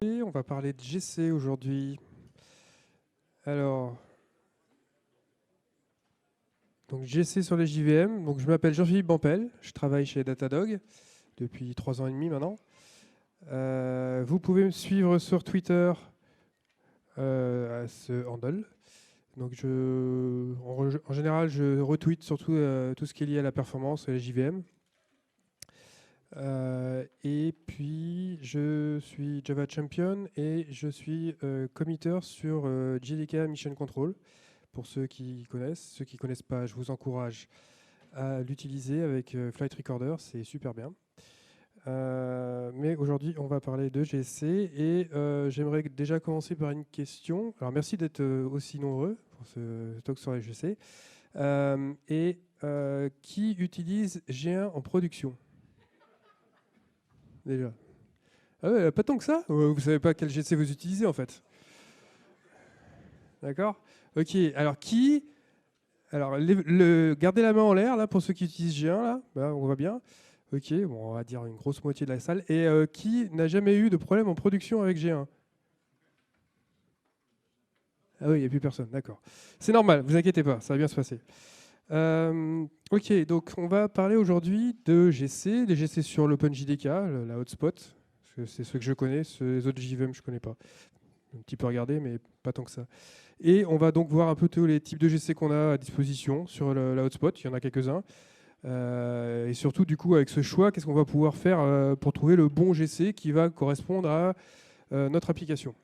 Et on va parler de GC aujourd'hui. Alors, donc GC sur les JVM. Donc, je m'appelle Jean-Philippe Bampel, je travaille chez Datadog depuis 3 ans et demi maintenant. Vous pouvez me suivre sur Twitter à ce handle. Donc, en général, je retweet surtout tout ce qui est lié à la performance et les JVM. Et puis, je suis Java Champion et je suis committer sur JDK Mission Control. Pour ceux qui connaissent pas, je vous encourage à l'utiliser avec Flight Recorder, c'est super bien. Mais aujourd'hui, on va parler de GC et j'aimerais déjà commencer par une question. Alors, merci d'être aussi nombreux pour ce talk sur les GC. Qui utilise G1 en production déjà? Ah ouais, pas tant que ça. Vous savez pas quel GC vous utilisez en fait. D'accord. Ok. Alors qui? Alors gardez la main en l'air là pour ceux qui utilisent G1 là. Bah, on voit bien. Ok. Bon, on va dire une grosse moitié de la salle. Et qui n'a jamais eu de problème en production avec G1? Ah oui, il n'y a plus personne. D'accord. C'est normal. Vous inquiétez pas. Ça va bien se passer. Ok. Donc on va parler aujourd'hui de GC, des GC sur l'OpenJDK, la hotspot. C'est ceux que je connais. Les autres JVM, je connais pas. Un petit peu regarder, mais pas tant que ça. Et on va donc voir un peu tous les types de GC qu'on a à disposition sur la hotspot. Il y en a quelques-uns. Et surtout, du coup, avec ce choix, qu'est-ce qu'on va pouvoir faire pour trouver le bon GC qui va correspondre à notre application.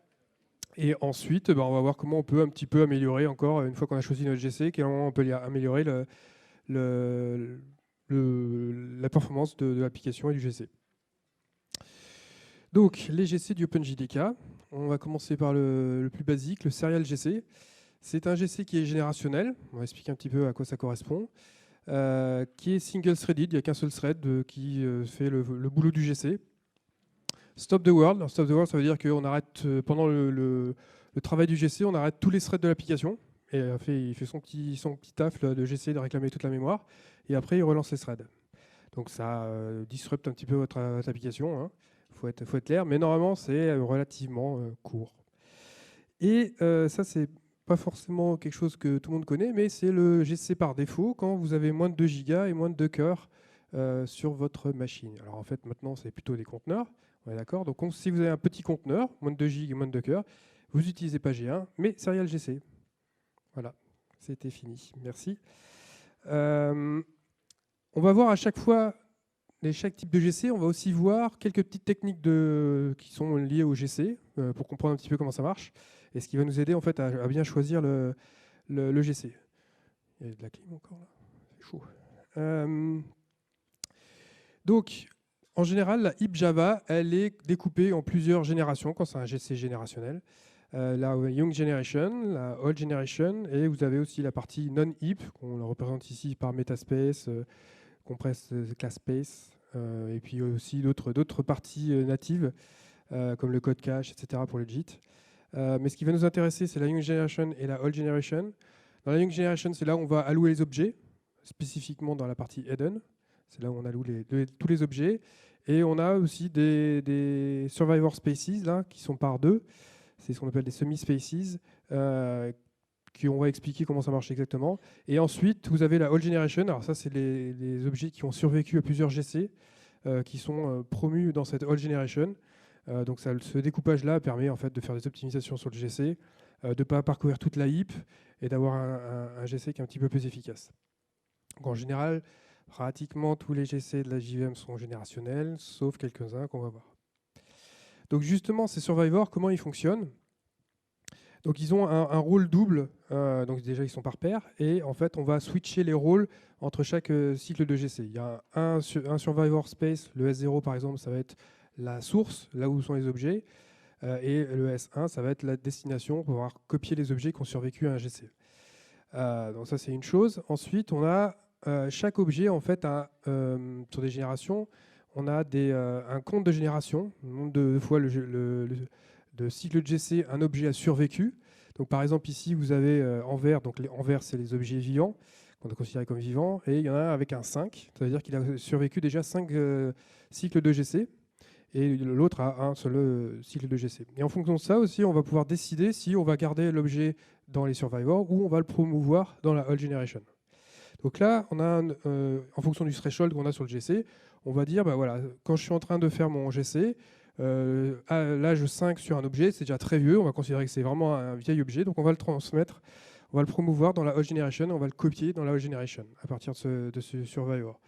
Et ensuite, on va voir comment on peut un petit peu améliorer encore, une fois qu'on a choisi notre GC, comment on peut améliorer la performance de l'application et du GC. Donc, les GC du OpenJDK. On va commencer par le plus basique, le Serial GC. C'est un GC qui est générationnel. On va expliquer un petit peu à quoi ça correspond. Qui est single-threaded. Il n'y a qu'un seul thread qui fait le boulot du GC. Stop the world. Alors, stop the world, ça veut dire qu'on arrête, pendant le travail du GC, on arrête tous les threads de l'application. Et il fait son petit taf là, de GC, de réclamer toute la mémoire. Et après, il relance les threads. Donc ça disrupte un petit peu votre application. Hein. Faut être clair, mais normalement c'est relativement court. Et ça, c'est pas forcément quelque chose que tout le monde connaît, mais c'est le GC par défaut quand vous avez moins de 2 Go et moins de 2 cœurs sur votre machine. Alors en fait, maintenant, c'est plutôt des conteneurs. On est d'accord. Donc si vous avez un petit conteneur, moins de 2 Go et moins de 2 cœurs, vous n'utilisez pas G1, mais Serial GC. Voilà, c'était fini. Merci. On va voir à chaque fois chaque type de GC, on va aussi voir quelques petites techniques qui sont liées au GC pour comprendre un petit peu comment ça marche et ce qui va nous aider en fait à bien choisir le GC. Il y a de la clim encore là, c'est chaud. Donc, en général, la heap Java, elle est découpée en plusieurs générations quand c'est un GC générationnel. La Young Generation, la Old Generation, et vous avez aussi la partie non-heap, qu'on représente ici par Metaspace, Compress Class Space, et puis aussi d'autres parties natives, comme le code cache, etc. pour le JIT. Mais ce qui va nous intéresser, c'est la Young Generation et la Old Generation. Dans la Young Generation, c'est là où on va allouer les objets, spécifiquement dans la partie hidden. C'est là où on alloue tous les objets. Et on a aussi des survivor spaces là, qui sont par deux. C'est ce qu'on appelle des semi-spaces, on va expliquer comment ça marche exactement. Et ensuite, vous avez la Whole Generation. Alors ça, c'est les objets qui ont survécu à plusieurs GC, qui sont promus dans cette Whole Generation. Donc ce découpage-là permet en fait de faire des optimisations sur le GC, de ne pas parcourir toute la heap et d'avoir un GC qui est un petit peu plus efficace. Donc en général, pratiquement tous les GC de la JVM sont générationnels, sauf quelques-uns qu'on va voir. Donc justement, ces survivors, comment ils fonctionnent? Donc ils ont un rôle double, donc déjà ils sont par paire, et en fait on va switcher les rôles entre chaque cycle de GC. Il y a un survivor space, le S0 par exemple, ça va être la source, là où sont les objets, et le S1, ça va être la destination pour pouvoir copier les objets qui ont survécu à un GC. Donc ça c'est une chose. Ensuite on a chaque objet en fait sur des générations, on a un compte de génération, le nombre de fois de cycle de GC, un objet a survécu. Donc par exemple ici vous avez en vert, donc en vert c'est les objets vivants qu'on a considérés comme vivants, et il y en a un avec un 5, ça veut dire qu'il a survécu déjà 5 cycles de GC. et l'autre a un seul cycle de GC. Et en fonction de ça aussi, on va pouvoir décider si on va garder l'objet dans les survivors ou on va le promouvoir dans la old generation. Donc là, on a en fonction du threshold qu'on a sur le GC, on va dire, bah voilà, quand je suis en train de faire mon GC, à l'âge 5 sur un objet, c'est déjà très vieux, on va considérer que c'est vraiment un vieil objet, donc on va le transmettre, on va le promouvoir dans la old generation, on va le copier dans la old generation à partir de ce survivor.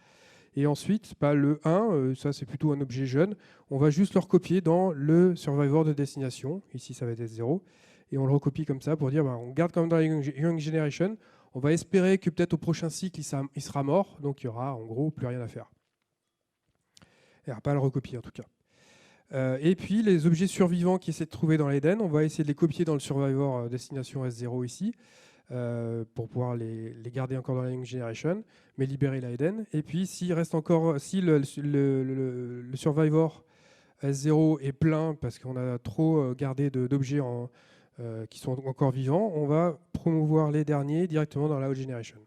Et ensuite, bah, le 1, ça c'est plutôt un objet jeune, on va juste le recopier dans le survivor de destination, ici ça va être 0, et on le recopie comme ça pour dire, bah, on garde quand même dans la young generation, on va espérer que peut-être au prochain cycle, il sera mort, donc il y aura en gros plus rien à faire. Il n'y aura pas à le recopier en tout cas. Et puis les objets survivants qui essaient de trouver dans l'Eden, on va essayer de les copier dans le survivor destination S0 ici, pour pouvoir les garder encore dans la Young Generation, mais libérer la Eden. Et puis s'il reste encore, si le survivor S0 est plein parce qu'on a trop gardé d'objets qui sont encore vivants, on va promouvoir les derniers directement dans la Old Generation.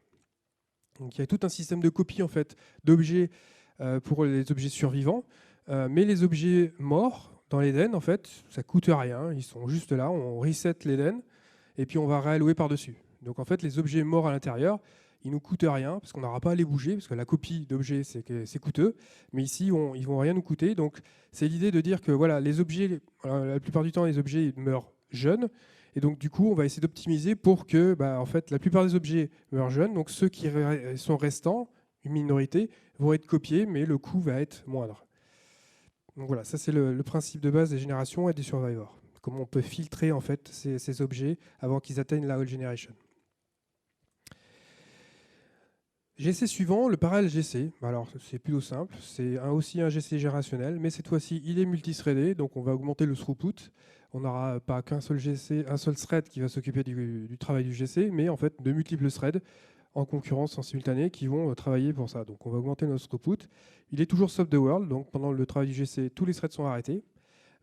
Donc il y a tout un système de copie en fait d'objets pour les objets survivants, mais les objets morts dans l'Eden, en fait, ça coûte rien, ils sont juste là, on reset l'Eden et puis on va réallouer par-dessus. Donc en fait, les objets morts à l'intérieur, ils nous coûtent rien parce qu'on n'aura pas à les bouger parce que la copie d'objets c'est coûteux, mais ici ils vont rien nous coûter. Donc c'est l'idée de dire que voilà, les objets, la plupart du temps les objets meurent jeunes. Et donc, du coup, on va essayer d'optimiser pour que en fait, la plupart des objets meurent jeunes. Donc, ceux qui sont restants, une minorité, vont être copiés, mais le coût va être moindre. Donc voilà, ça c'est le principe de base des générations et des survivors. Comment on peut filtrer en fait ces objets avant qu'ils atteignent la old generation. GC suivant, le parallèle GC. Alors c'est plutôt simple, c'est aussi un GC gérationnel, mais cette fois-ci il est multithreadé, donc on va augmenter le throughput. On n'aura pas qu'un seul GC, un seul thread qui va s'occuper du travail du GC, mais en fait de multiples threads en concurrence en simultané qui vont travailler pour ça. Donc on va augmenter notre throughput. Il est toujours stop the world, donc pendant le travail du GC, tous les threads sont arrêtés.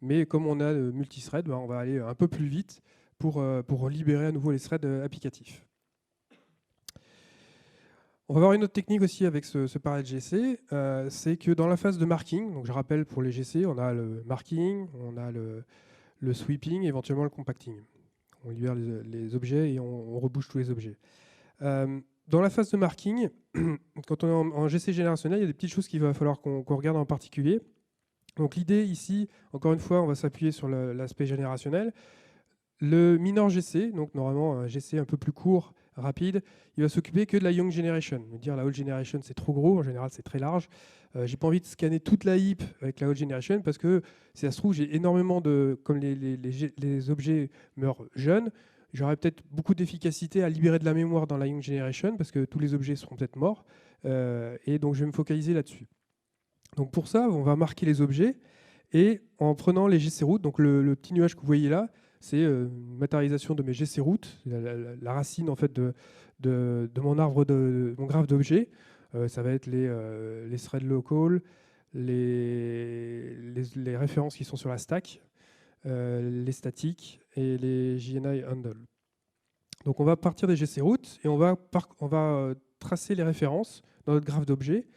Mais comme on a multithread, on va aller un peu plus vite pour libérer à nouveau les threads applicatifs. On va voir une autre technique aussi avec ce parallèle GC, c'est que dans la phase de marking, donc je rappelle pour les GC, on a le marking, on a le sweeping, éventuellement le compacting. On libère les objets et on rebouche tous les objets. Dans la phase de marking, quand on est en GC générationnel, il y a des petites choses qu'il va falloir qu'on regarde en particulier. Donc l'idée ici, encore une fois, on va s'appuyer sur l'aspect générationnel. Le minor GC, donc normalement un GC un peu plus court, rapide, il va s'occuper que de la young generation. Dire la old generation c'est trop gros, en général c'est très large. J'ai pas envie de scanner toute la heap avec la old generation parce que si ça se trouve j'ai énormément de, comme les objets meurent jeunes, j'aurai peut-être beaucoup d'efficacité à libérer de la mémoire dans la young generation parce que tous les objets seront peut-être morts et donc je vais me focaliser là-dessus. Donc pour ça on va marquer les objets et en prenant les GC routes, donc le petit nuage que vous voyez là, c'est une matérialisation de mes GC routes, la racine en fait de mon arbre mon graphe d'objets. Ça va être les threads local, les références qui sont sur la stack, les statiques et les JNI handle. Donc on va partir des GC routes et on va tracer les références dans notre graphe d'objets.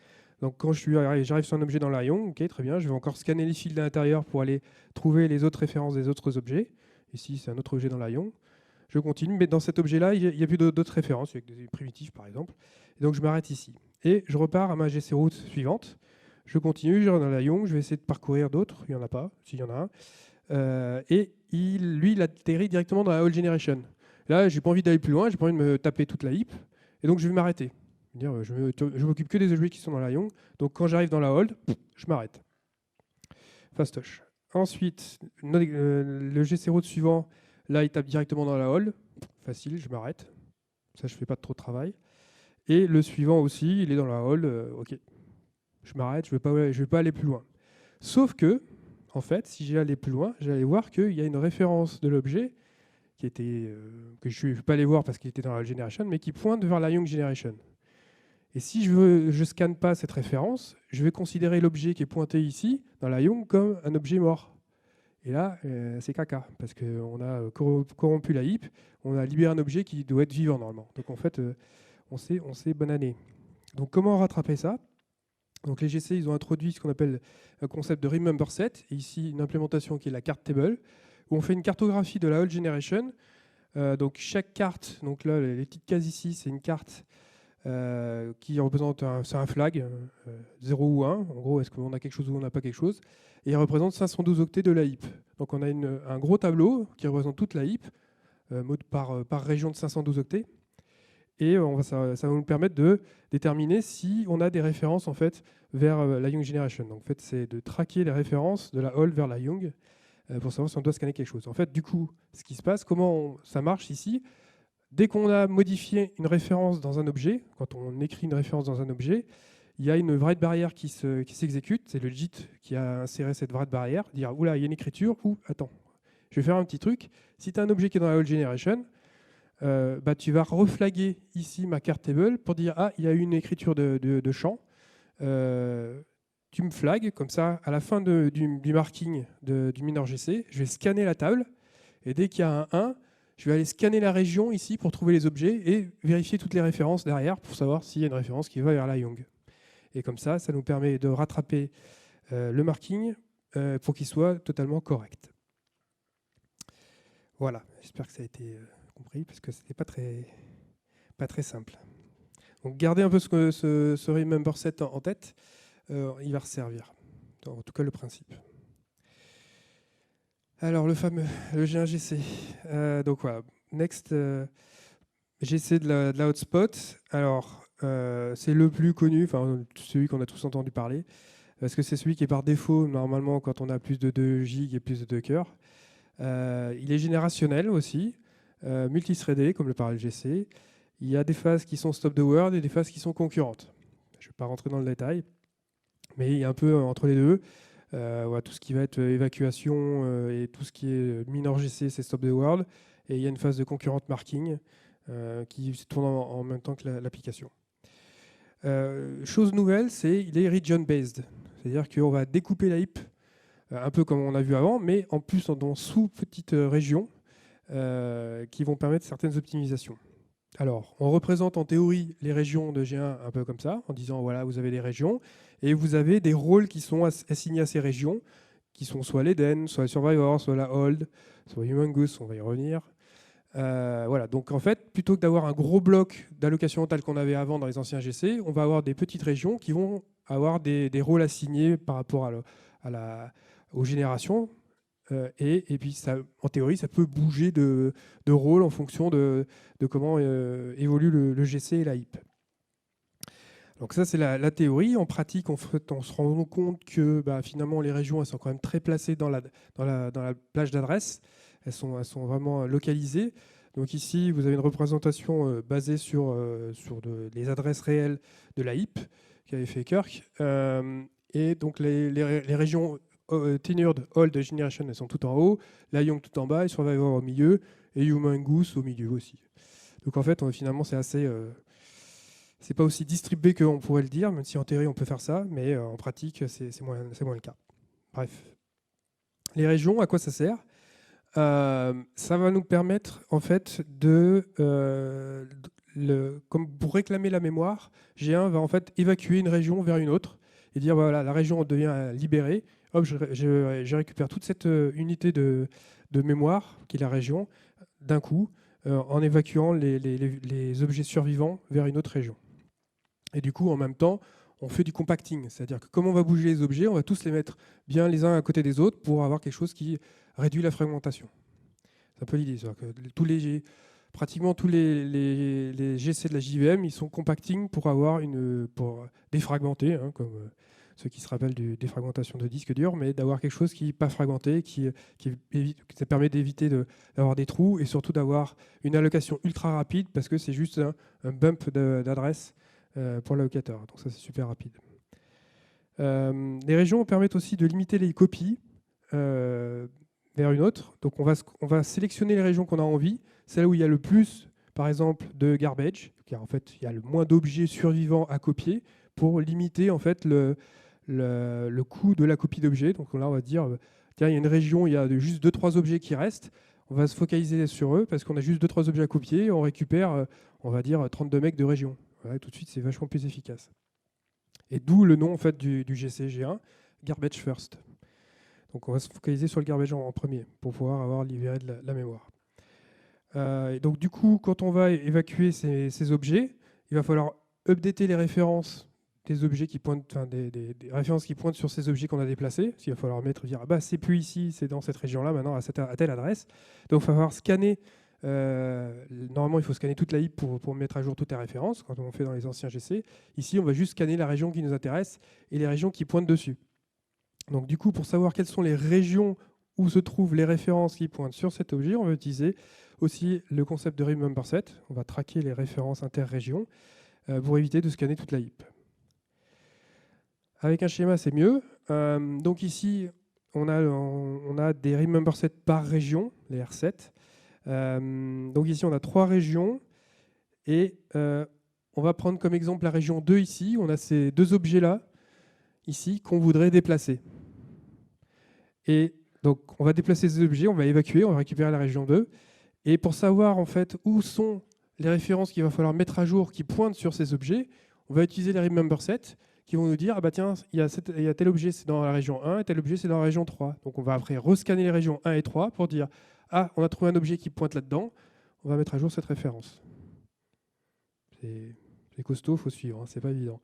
Donc quand j'arrive sur un objet dans l'Arion, ok, très bien, je vais encore scanner les fils de l'intérieur pour aller trouver les autres références des autres objets. Ici, c'est un autre objet dans l'Arion. Je continue, mais dans cet objet-là, il n'y a plus d'autres références, avec des primitifs par exemple. Et donc je m'arrête ici. Et je repars à ma GC route suivante. Je continue, je rentre dans l'Arion, je vais essayer de parcourir d'autres. Il n'y en a pas, s'il y en a un. Et lui, il atterrit directement dans la Old Generation. Là, j'ai pas envie d'aller plus loin, j'ai pas envie de me taper toute la heap. Et donc je vais m'arrêter. Je m'occupe que des objets qui sont dans l'Arion. Donc quand j'arrive dans la hold, je m'arrête. Fastoche. Ensuite, le GC route suivant, là il tape directement dans la hold. Facile, je m'arrête. Ça, je fais pas trop de travail. Et le suivant aussi, il est dans la hold. Ok, je m'arrête, je vais pas aller plus loin. Sauf que, en fait, si j'allais plus loin, j'allais voir qu'il y a une référence de l'objet qui était que je ne vais pas aller voir parce qu'il était dans la generation, mais qui pointe vers la young generation. Et si je scanne pas cette référence, je vais considérer l'objet qui est pointé ici, dans la young, comme un objet mort. Et là, c'est caca, parce qu'on a corrompu la heap, on a libéré un objet qui doit être vivant normalement. Donc en fait, on s'est banané. Donc comment rattraper ça ? Donc les GC, ils ont introduit ce qu'on appelle un concept de remember set, et ici une implémentation qui est la carte table, où on fait une cartographie de la old generation. Donc chaque carte, donc là les petites cases ici, c'est une carte qui représente c'est un flag, 0 ou 1, en gros est-ce qu'on a quelque chose ou on n'a pas quelque chose, et il représente 512 octets de la heap. Donc on a un gros tableau qui représente toute la heap, par région de 512 octets. Et ça va nous permettre de déterminer si on a des références en fait, vers la Young Generation. Donc, en fait, c'est de traquer les références de la old vers la Young pour savoir si on doit scanner quelque chose. En fait, du coup, ce qui se passe, ça marche ici, dès qu'on a modifié une référence dans un objet, quand on écrit une référence dans un objet, il y a une write barrière qui s'exécute. C'est le JIT qui a inséré cette write barrière. Dire, oula, il y a une écriture, ou attends, je vais faire un petit truc. Si tu as un objet qui est dans la old generation, tu vas reflaguer ici ma carte table pour dire ah, il y a eu une écriture de champ. Tu me flagues, comme ça, à la fin du marking du minor GC, je vais scanner la table, et dès qu'il y a un 1, je vais aller scanner la région ici pour trouver les objets et vérifier toutes les références derrière pour savoir s'il y a une référence qui va vers la Young. Et comme ça nous permet de rattraper le marking pour qu'il soit totalement correct. Voilà, j'espère que ça a été compris, parce que ce n'était pas très simple. Donc gardez un peu ce remember set en tête, il va resservir, en tout cas le principe. Alors le fameux, le G1GC, donc voilà, next, GC de la hotspot. Alors c'est le plus connu, enfin celui qu'on a tous entendu parler, parce que c'est celui qui est par défaut normalement quand on a plus de 2 gigs et plus de 2 cœurs. Il est générationnel aussi, multithreadé comme le parle GC. Il y a des phases qui sont stop the word et des phases qui sont concurrentes. Je ne vais pas rentrer dans le détail, mais il y a un peu entre les deux. Voilà, tout ce qui va être évacuation et tout ce qui est minor GC, c'est stop the word. Et il y a une phase de concurrent marking qui se tourne en même temps que l'application. Chose nouvelle, il est region-based. C'est-à-dire qu'on va découper la heap un peu comme on a vu avant, mais en plus dans sous-petites régions qui vont permettre certaines optimisations. Alors, on représente en théorie les régions de G1 un peu comme ça, en disant voilà, vous avez des régions, et vous avez des rôles qui sont assignés à ces régions, qui sont soit l'Eden, soit la Survivor, soit la Hold, soit Human Goose, on va y revenir. Voilà, donc en fait, plutôt que d'avoir un gros bloc d'allocation tel qu'on avait avant dans les anciens GC, on va avoir des petites régions qui vont avoir des rôles assignés par rapport aux générations. Et puis, en théorie, ça peut bouger de rôle en fonction de comment évolue le GC et la heap. Donc ça, c'est la théorie. En pratique, on se rend compte que finalement, les régions elles sont quand même très placées dans la plage d'adresse. Elles sont vraiment localisées. Donc ici, vous avez une représentation basée sur les adresses réelles de la heap qu'avait fait Kirk. Et donc les régions Tenured Old Generation, elles sont tout en haut, la Young tout en bas, et Survivor au milieu, et Human Goose au milieu aussi. Donc en fait, finalement, c'est assez... c'est pas aussi distribué qu'on pourrait le dire, même si en théorie on peut faire ça, mais en pratique, c'est moins le cas. Bref. Les régions, à quoi ça sert ? Ça va nous permettre, en fait, comme pour réclamer la mémoire, G1 va en fait évacuer une région vers une autre, et dire voilà, la région devient libérée. Hop, je récupère toute cette unité de mémoire, qui est la région, d'un coup, en évacuant les objets survivants vers une autre région. Et du coup, en même temps, on fait du compacting. C'est-à-dire que comme on va bouger les objets, on va tous les mettre bien les uns à côté des autres pour avoir quelque chose qui réduit la fragmentation. C'est un peu l'idée. Pratiquement tous les GC de la JVM, ils sont compacting pour défragmenter, comme ceux qui se rappellent du défragmentation de disque dur, mais d'avoir quelque chose qui n'est pas fragmenté, qui ça permet d'éviter d'avoir des trous et surtout d'avoir une allocation ultra rapide parce que c'est juste un bump d'adresse pour l'allocateur. Donc ça, c'est super rapide. Les régions permettent aussi de limiter les copies vers une autre. Donc on va sélectionner les régions qu'on a envie, celles où il y a le plus, par exemple, de garbage, car en fait, il y a le moins d'objets survivants à copier pour limiter en fait le coût de la copie d'objets. Donc là, on va dire, tiens, il y a une région, il y a juste 2-3 objets qui restent. On va se focaliser sur eux parce qu'on a juste 2-3 objets à copier. On récupère, on va dire, 32 mecs de région. Ouais, tout de suite, c'est vachement plus efficace. Et d'où le nom en fait, du GCG1, Garbage First. Donc on va se focaliser sur le garbage en premier pour pouvoir avoir libéré de la mémoire. Et donc du coup, quand on va évacuer ces objets, il va falloir updater les références des objets qui pointent, enfin, des références qui pointent sur ces objets qu'on a déplacés. Il va falloir dire ah bah c'est plus ici, c'est dans cette région-là maintenant à telle adresse. Donc il va falloir scanner. Normalement, il faut scanner toute la heap pour mettre à jour toutes les références quand on fait dans les anciens GC. Ici, on va juste scanner la région qui nous intéresse et les régions qui pointent dessus. Donc du coup, pour savoir quelles sont les régions où se trouvent les références qui pointent sur cet objet, on va utiliser aussi le concept de remember set. On va traquer les références interrégions pour éviter de scanner toute la heap. Avec un schéma, c'est mieux. Donc ici, on a des remember set par région, les R7. Donc ici, on a 3 régions. Et on va prendre comme exemple la région 2 ici. On a ces 2 objets-là, ici, qu'on voudrait déplacer. Et donc, on va déplacer ces objets, on va évacuer, on va récupérer la région 2. Et pour savoir en fait où sont les références qu'il va falloir mettre à jour qui pointent sur ces objets, on va utiliser les remember set qui vont nous dire ah bah tiens, il y a tel objet c'est dans la région 1 et tel objet c'est dans la région 3. Donc on va après rescanner les régions 1 et 3 pour dire ah, on a trouvé un objet qui pointe là-dedans, on va mettre à jour cette référence. C'est costaud, il faut suivre, hein, c'est pas évident.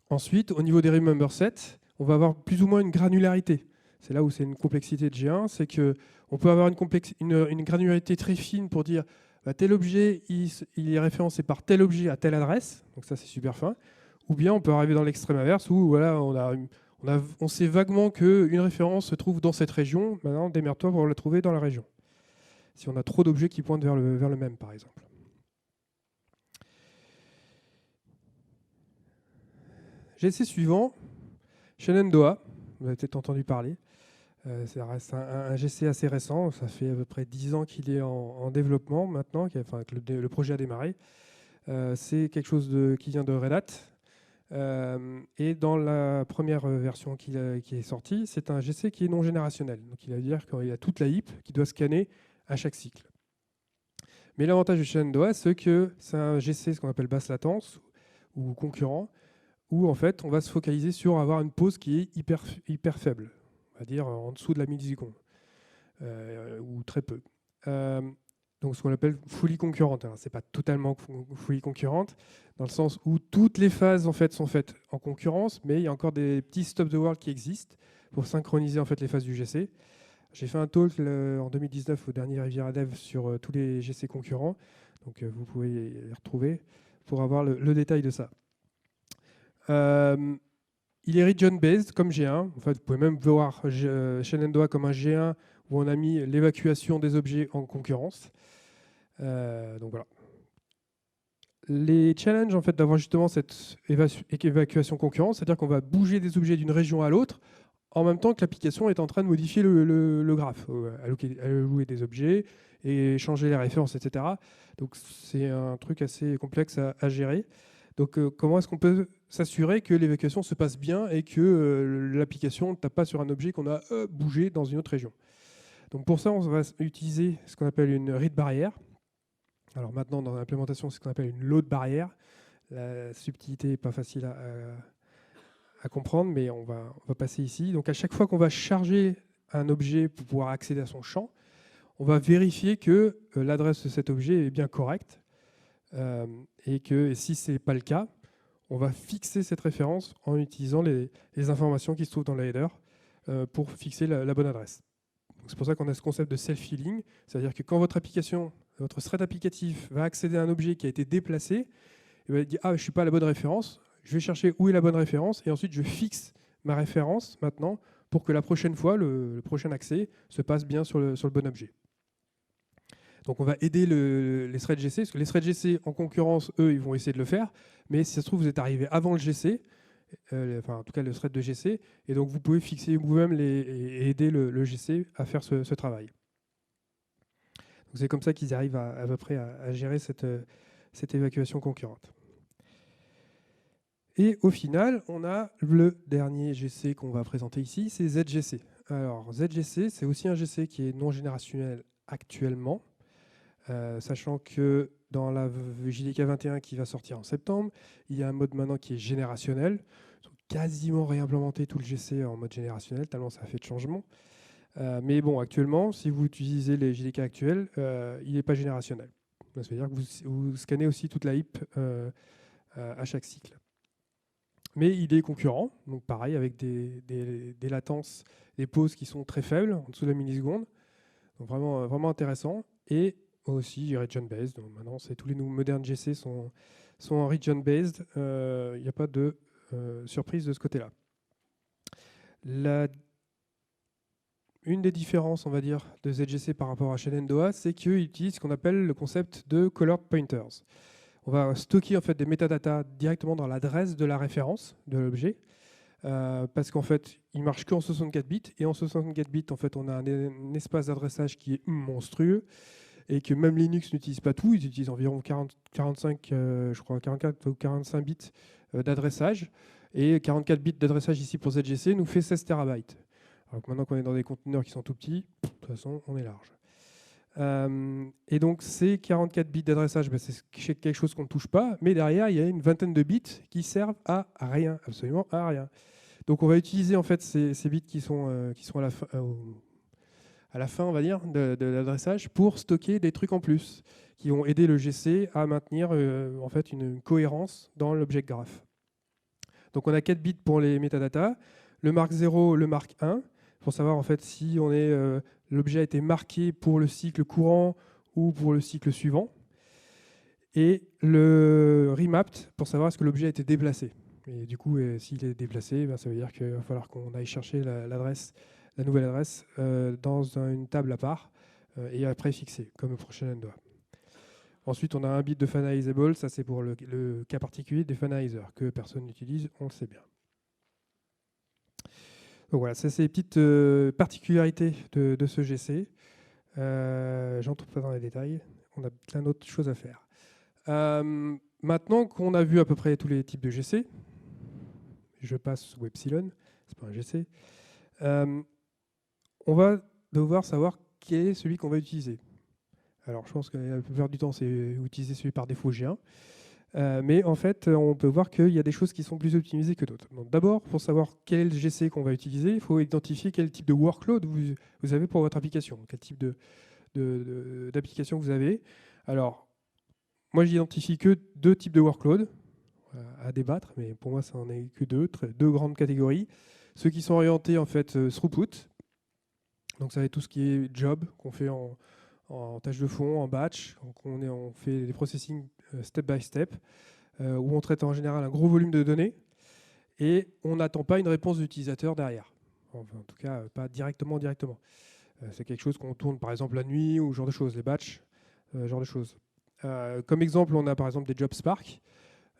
Ensuite, au niveau des remember set, on va avoir plus ou moins une granularité. C'est là où c'est une complexité de G1, c'est qu'on peut avoir une granularité très fine pour dire bah, tel objet, il est référencé par tel objet à telle adresse, donc ça c'est super fin. Ou bien on peut arriver dans l'extrême inverse où voilà, on sait vaguement qu'une référence se trouve dans cette région, maintenant démerde-toi pour la trouver dans la région. Si on a trop d'objets qui pointent vers le même, par exemple. GC suivant, Shenandoah, vous avez peut-être entendu parler. C'est un GC assez récent, ça fait à peu près 10 ans qu'il est en développement maintenant, enfin, que le projet a démarré. C'est quelque chose qui vient de Red Hat. Et dans la première version qui est sortie, c'est un GC qui est non générationnel. Donc il veut dire qu'il y a toute la heap qui doit scanner à chaque cycle. Mais l'avantage de Shenandoah, c'est que c'est un GC, ce qu'on appelle basse latence ou concurrent, où en fait on va se focaliser sur avoir une pause qui est hyper faible. On va dire en dessous de la milliseconde, ou très peu. Donc ce qu'on appelle fully concurrente. Ce n'est pas totalement fully concurrente, dans le sens où toutes les phases en fait, sont faites en concurrence, mais il y a encore des petits stop the world qui existent pour synchroniser en fait, les phases du GC. J'ai fait un talk en 2019 au dernier Riviera Dev sur tous les GC concurrents, donc vous pouvez les retrouver pour avoir le détail de ça. Il est region-based comme G1. En fait, vous pouvez même voir Shenandoah comme un G1 où on a mis l'évacuation des objets en concurrence. Donc voilà. Les challenges en fait, d'avoir justement cette évacuation concurrence, c'est-à-dire qu'on va bouger des objets d'une région à l'autre en même temps que l'application est en train de modifier le graphe, allouer des objets et changer les références, etc. Donc c'est un truc assez complexe à gérer. Donc comment est-ce qu'on peut s'assurer que l'évacuation se passe bien et que l'application ne tape pas sur un objet qu'on a bougé dans une autre région. Donc pour ça, on va utiliser ce qu'on appelle une read barrière. Alors maintenant, dans l'implémentation, c'est ce qu'on appelle une load barrière. La subtilité n'est pas facile à comprendre, mais on va passer ici. Donc à chaque fois qu'on va charger un objet pour pouvoir accéder à son champ, on va vérifier que l'adresse de cet objet est bien correcte. Et que si ce n'est pas le cas, on va fixer cette référence en utilisant les informations qui se trouvent dans le header pour fixer la bonne adresse. C'est pour ça qu'on a ce concept de self-healing, c'est-à-dire que quand votre application, votre thread applicatif va accéder à un objet qui a été déplacé, il va dire « Ah, je ne suis pas à la bonne référence, je vais chercher où est la bonne référence, et ensuite je fixe ma référence maintenant pour que la prochaine fois, le prochain accès se passe bien sur le bon objet. » Donc on va aider les threads GC, parce que les threads GC en concurrence, eux, ils vont essayer de le faire, mais si ça se trouve, vous êtes arrivé avant le GC, enfin en tout cas le thread de GC, et donc vous pouvez fixer vous-même et aider le GC à faire ce travail. Donc c'est comme ça qu'ils arrivent à peu près à gérer cette évacuation concurrente. Et au final, on a le dernier GC qu'on va présenter ici, c'est ZGC. Alors ZGC, c'est aussi un GC qui est non générationnel actuellement. Sachant que dans la JDK 21 qui va sortir en septembre. Il y a un mode maintenant qui est générationnel. Ils ont quasiment réimplémenté tout le GC en mode générationnel, tellement ça a fait de changements. Mais bon, actuellement, si vous utilisez les JDK actuels, il n'est pas générationnel. Ça veut dire que vous scannez aussi toute la heap à chaque cycle. Mais il est concurrent, donc pareil, avec des latences, des pauses qui sont très faibles, en dessous de la milliseconde. Donc vraiment, vraiment intéressant. Et aussi region-based. Donc maintenant, tous les modernes GC sont en region-based. Il n'y a pas de surprise de ce côté-là. Une des différences, on va dire, de ZGC par rapport à Shenandoah, c'est qu'ils utilisent ce qu'on appelle le concept de colored pointers. On va stocker en fait des métadatas directement dans l'adresse de la référence de l'objet, parce qu'en fait, il marche qu'en 64 bits, et en 64 bits, en fait, on a un espace d'adressage qui est monstrueux, et que même Linux n'utilise pas tout, ils utilisent environ 45, je crois 44 ou 45 bits d'adressage, et 44 bits d'adressage ici pour ZGC nous fait 16 terabytes. Alors que maintenant qu'on est dans des conteneurs qui sont tout petits, de toute façon, on est large. Et donc, ces 44 bits d'adressage, c'est quelque chose qu'on ne touche pas, mais derrière, il y a une vingtaine de bits qui servent à rien, absolument à rien. Donc, on va utiliser en fait ces bits qui sont à la fin, on va dire, de l'adressage pour stocker des trucs en plus qui vont aider le GC à maintenir en fait une cohérence dans l'object graph. Donc, on a 4 bits pour les métadatas, le mark 0, le mark 1, pour savoir en fait si l'objet a été marqué pour le cycle courant ou pour le cycle suivant. Et le remapped pour savoir est-ce que l'objet a été déplacé. Et du coup, s'il est déplacé, ça veut dire qu'il va falloir qu'on aille chercher la nouvelle adresse dans une table à part et après fixer, comme pour Shenandoah. Ensuite, on a un bit de finalizable, ça c'est pour le cas particulier des finalizers, que personne n'utilise, on le sait bien. Donc voilà, ça c'est les petites particularités de ce GC. J'entre pas dans les détails, on a plein d'autres choses à faire. Maintenant qu'on a vu à peu près tous les types de GC, je passe sous Epsilon, c'est pas un GC, on va devoir savoir quel est celui qu'on va utiliser. Alors je pense que la plupart du temps c'est utiliser celui par défaut G1. Mais en fait, on peut voir qu'il y a des choses qui sont plus optimisées que d'autres. Donc d'abord, pour savoir quel est le GC qu'on va utiliser, il faut identifier quel type de workload vous avez pour votre application, quel type d'application vous avez. Alors, moi, j'identifie que 2 types de workload à débattre, mais pour moi, ça n'en est que 2 grandes catégories. Ceux qui sont orientés en fait throughput, donc ça va être tout ce qui est job qu'on fait en tâche de fond, en batch. Donc on fait des processing step by step, où on traite en général un gros volume de données et on n'attend pas une réponse de l'utilisateur derrière. Enfin, en tout cas, pas directement. C'est quelque chose qu'on tourne par exemple la nuit ou ce genre de choses, les batchs, genre de choses. Comme exemple, on a par exemple des Job Spark,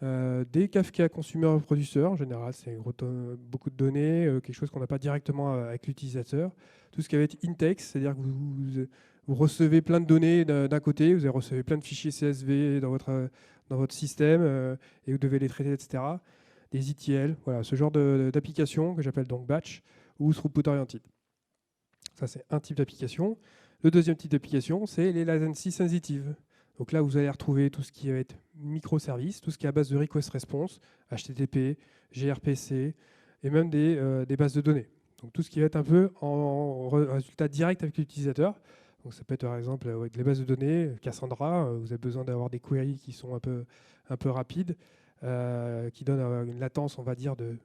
des Kafka Consumer Producer, en général, c'est beaucoup de données, quelque chose qu'on n'a pas directement avec l'utilisateur. Tout ce qui va être intex, c'est-à-dire que vous recevez plein de données d'un côté, vous recevez plein de fichiers CSV dans votre système et vous devez les traiter, etc. Des ETL, voilà, ce genre d'application que j'appelle donc batch ou throughput oriented. Ça, c'est un type d'application. Le deuxième type d'application, c'est les latency sensitive. Donc là, vous allez retrouver tout ce qui va être microservices, tout ce qui est à base de request response, HTTP, gRPC et même des bases de données. Donc tout ce qui va être un peu en résultat direct avec l'utilisateur. Donc ça peut être par exemple avec les bases de données, Cassandra, vous avez besoin d'avoir des queries qui sont un peu rapides, qui donnent une latence, on va dire, de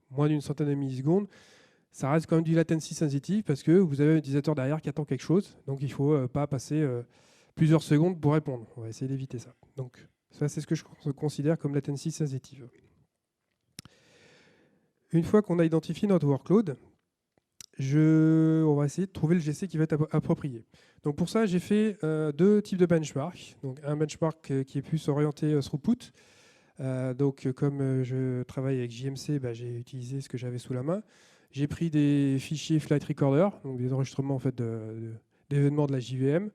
moins d'une centaine de millisecondes. Ça reste quand même du latency sensitive parce que vous avez un utilisateur derrière qui attend quelque chose, donc il ne faut pas passer plusieurs secondes pour répondre. On va essayer d'éviter ça. Donc ça, c'est ce que je considère comme latency sensitive. Une fois qu'on a identifié notre workload, on va essayer de trouver le GC qui va être approprié. Donc pour ça, j'ai fait 2 types de benchmark. Donc un benchmark qui est plus orienté throughput. Donc comme je travaille avec JMC, j'ai utilisé ce que j'avais sous la main. J'ai pris des fichiers Flight Recorder, donc des enregistrements en fait, d'événements de la JVM.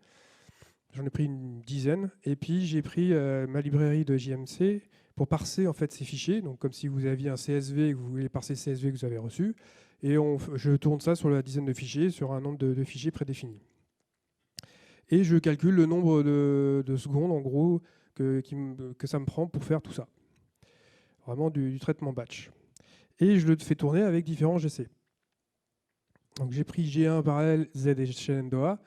J'en ai pris une dizaine. Et puis j'ai pris ma librairie de JMC pour parser en fait, ces fichiers. Donc comme si vous aviez un CSV et que vous voulez parser le CSV que vous avez reçu. Et je tourne ça sur la dizaine de fichiers, sur un nombre de fichiers prédéfinis. et je calcule le nombre de secondes, en gros, que ça me prend pour faire tout ça. Vraiment du traitement batch. Et je le fais tourner avec différents GC. Donc j'ai pris G1 parallèle, Z et Shenandoah,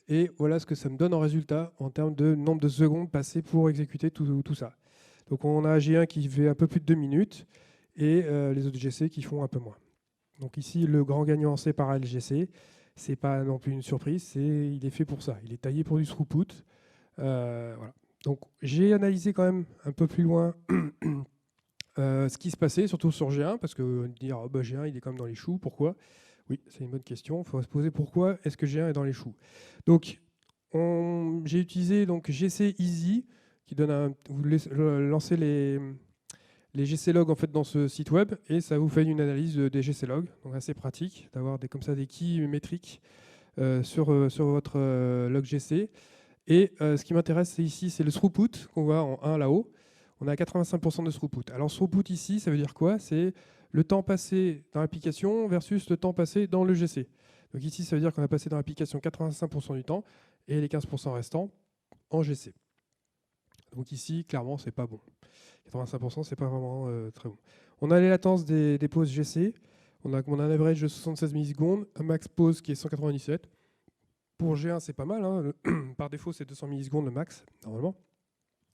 et voilà ce que ça me donne en résultat en termes de nombre de secondes passées pour exécuter tout ça. Donc on a G1 qui fait un peu plus de 2 minutes, et les autres GC qui font un peu moins. Donc ici, le grand gagnant, c'est parallèle GC. C'est pas non plus une surprise, il est fait pour ça. Il est taillé pour du throughput. Voilà. Donc j'ai analysé quand même un peu plus loin ce qui se passait, surtout sur G1, parce que dire oh, bah, G1 il est quand même dans les choux, pourquoi? Oui, c'est une bonne question. Il faut se poser pourquoi est-ce que G1 est dans les choux. Donc j'ai utilisé donc GC Easy qui donne vous lancez les GC logs en fait dans ce site web et ça vous fait une analyse des GC logs, donc assez pratique d'avoir comme ça des keys métriques sur votre log GC. Et ce qui m'intéresse ici, c'est le throughput qu'on voit en 1 là-haut. On a 85% de throughput. Alors throughput ici, ça veut dire quoi? C'est le temps passé dans l'application versus le temps passé dans le GC. Donc ici, ça veut dire qu'on a passé dans l'application 85% du temps et les 15% restants en GC. Donc ici, clairement, c'est pas bon. 85%, c'est pas vraiment très bon. On a les latences des pauses GC. On a un average de 76 millisecondes, un max pause qui est 197. Pour G1, c'est pas mal. Hein. Par défaut, c'est 200 millisecondes le max, normalement.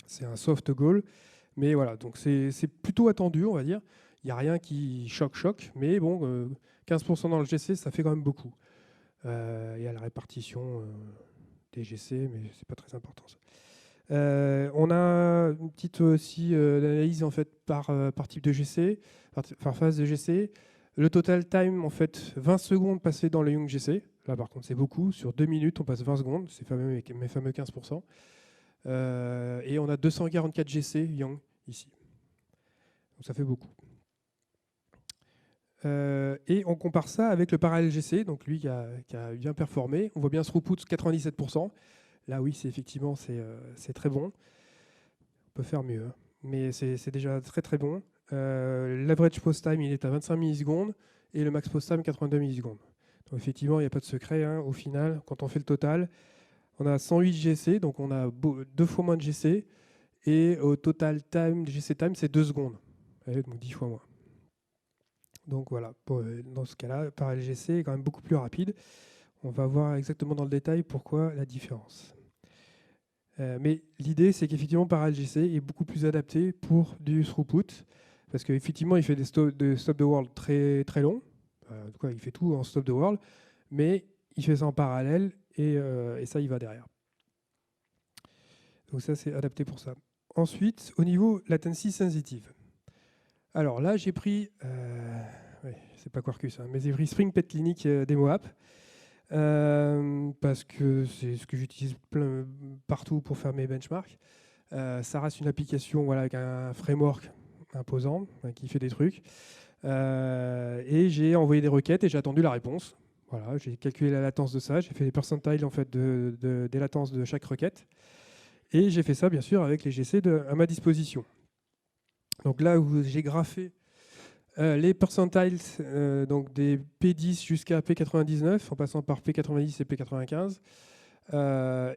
C'est un soft goal. Mais voilà, donc c'est plutôt attendu, on va dire. Il n'y a rien qui choque. Mais bon, 15% dans le GC, ça fait quand même beaucoup. Il y a la répartition des GC, mais c'est pas très important ça. On a une petite aussi analyse en fait par type de GC, par phase de GC. Le total time, en fait, 20 secondes passées dans le Young GC. Là, par contre, c'est beaucoup. Sur 2 minutes, on passe 20 secondes. C'est mes fameux 15%. Et on a 244 GC Young ici. Donc ça fait beaucoup. Et on compare ça avec le parallèle GC, donc lui qui a bien performé. On voit bien ce throughput 97%. Là, oui, effectivement, c'est très bon. On peut faire mieux, hein. Mais c'est déjà très très bon. L'average post time, il est à 25 millisecondes et le max post time, 82 millisecondes. Donc effectivement, il n'y a pas de secret. Hein. Au final, quand on fait le total, on a 108 GC, donc on a 2 fois moins de GC. Et au total time, GC time, c'est 2 secondes. Donc 10 fois moins. Donc voilà, dans ce cas-là, parallèle GC est quand même beaucoup plus rapide. On va voir exactement dans le détail pourquoi la différence. Mais l'idée, c'est qu'effectivement, parallèle GC est beaucoup plus adapté pour du throughput, parce qu'effectivement, il fait des stop the world très, très longs. Il fait tout en stop the world, mais il fait ça en parallèle, et ça, il va derrière. Donc ça, c'est adapté pour ça. Ensuite, au niveau latency sensitive. Alors là, j'ai pris, c'est pas Quarkus, hein, mais j'ai pris Spring Pet Clinic Demo App. Parce que c'est ce que j'utilise partout pour faire mes benchmarks. Ça reste une application avec un framework imposant qui fait des trucs. Et j'ai envoyé des requêtes et j'ai attendu la réponse. Voilà, j'ai calculé la latence de ça, j'ai fait les percentiles en fait, des latences de chaque requête. Et j'ai fait ça bien sûr avec les GC à ma disposition. Donc là où j'ai graphé les percentiles donc des P10 jusqu'à P99, en passant par P90 et P95.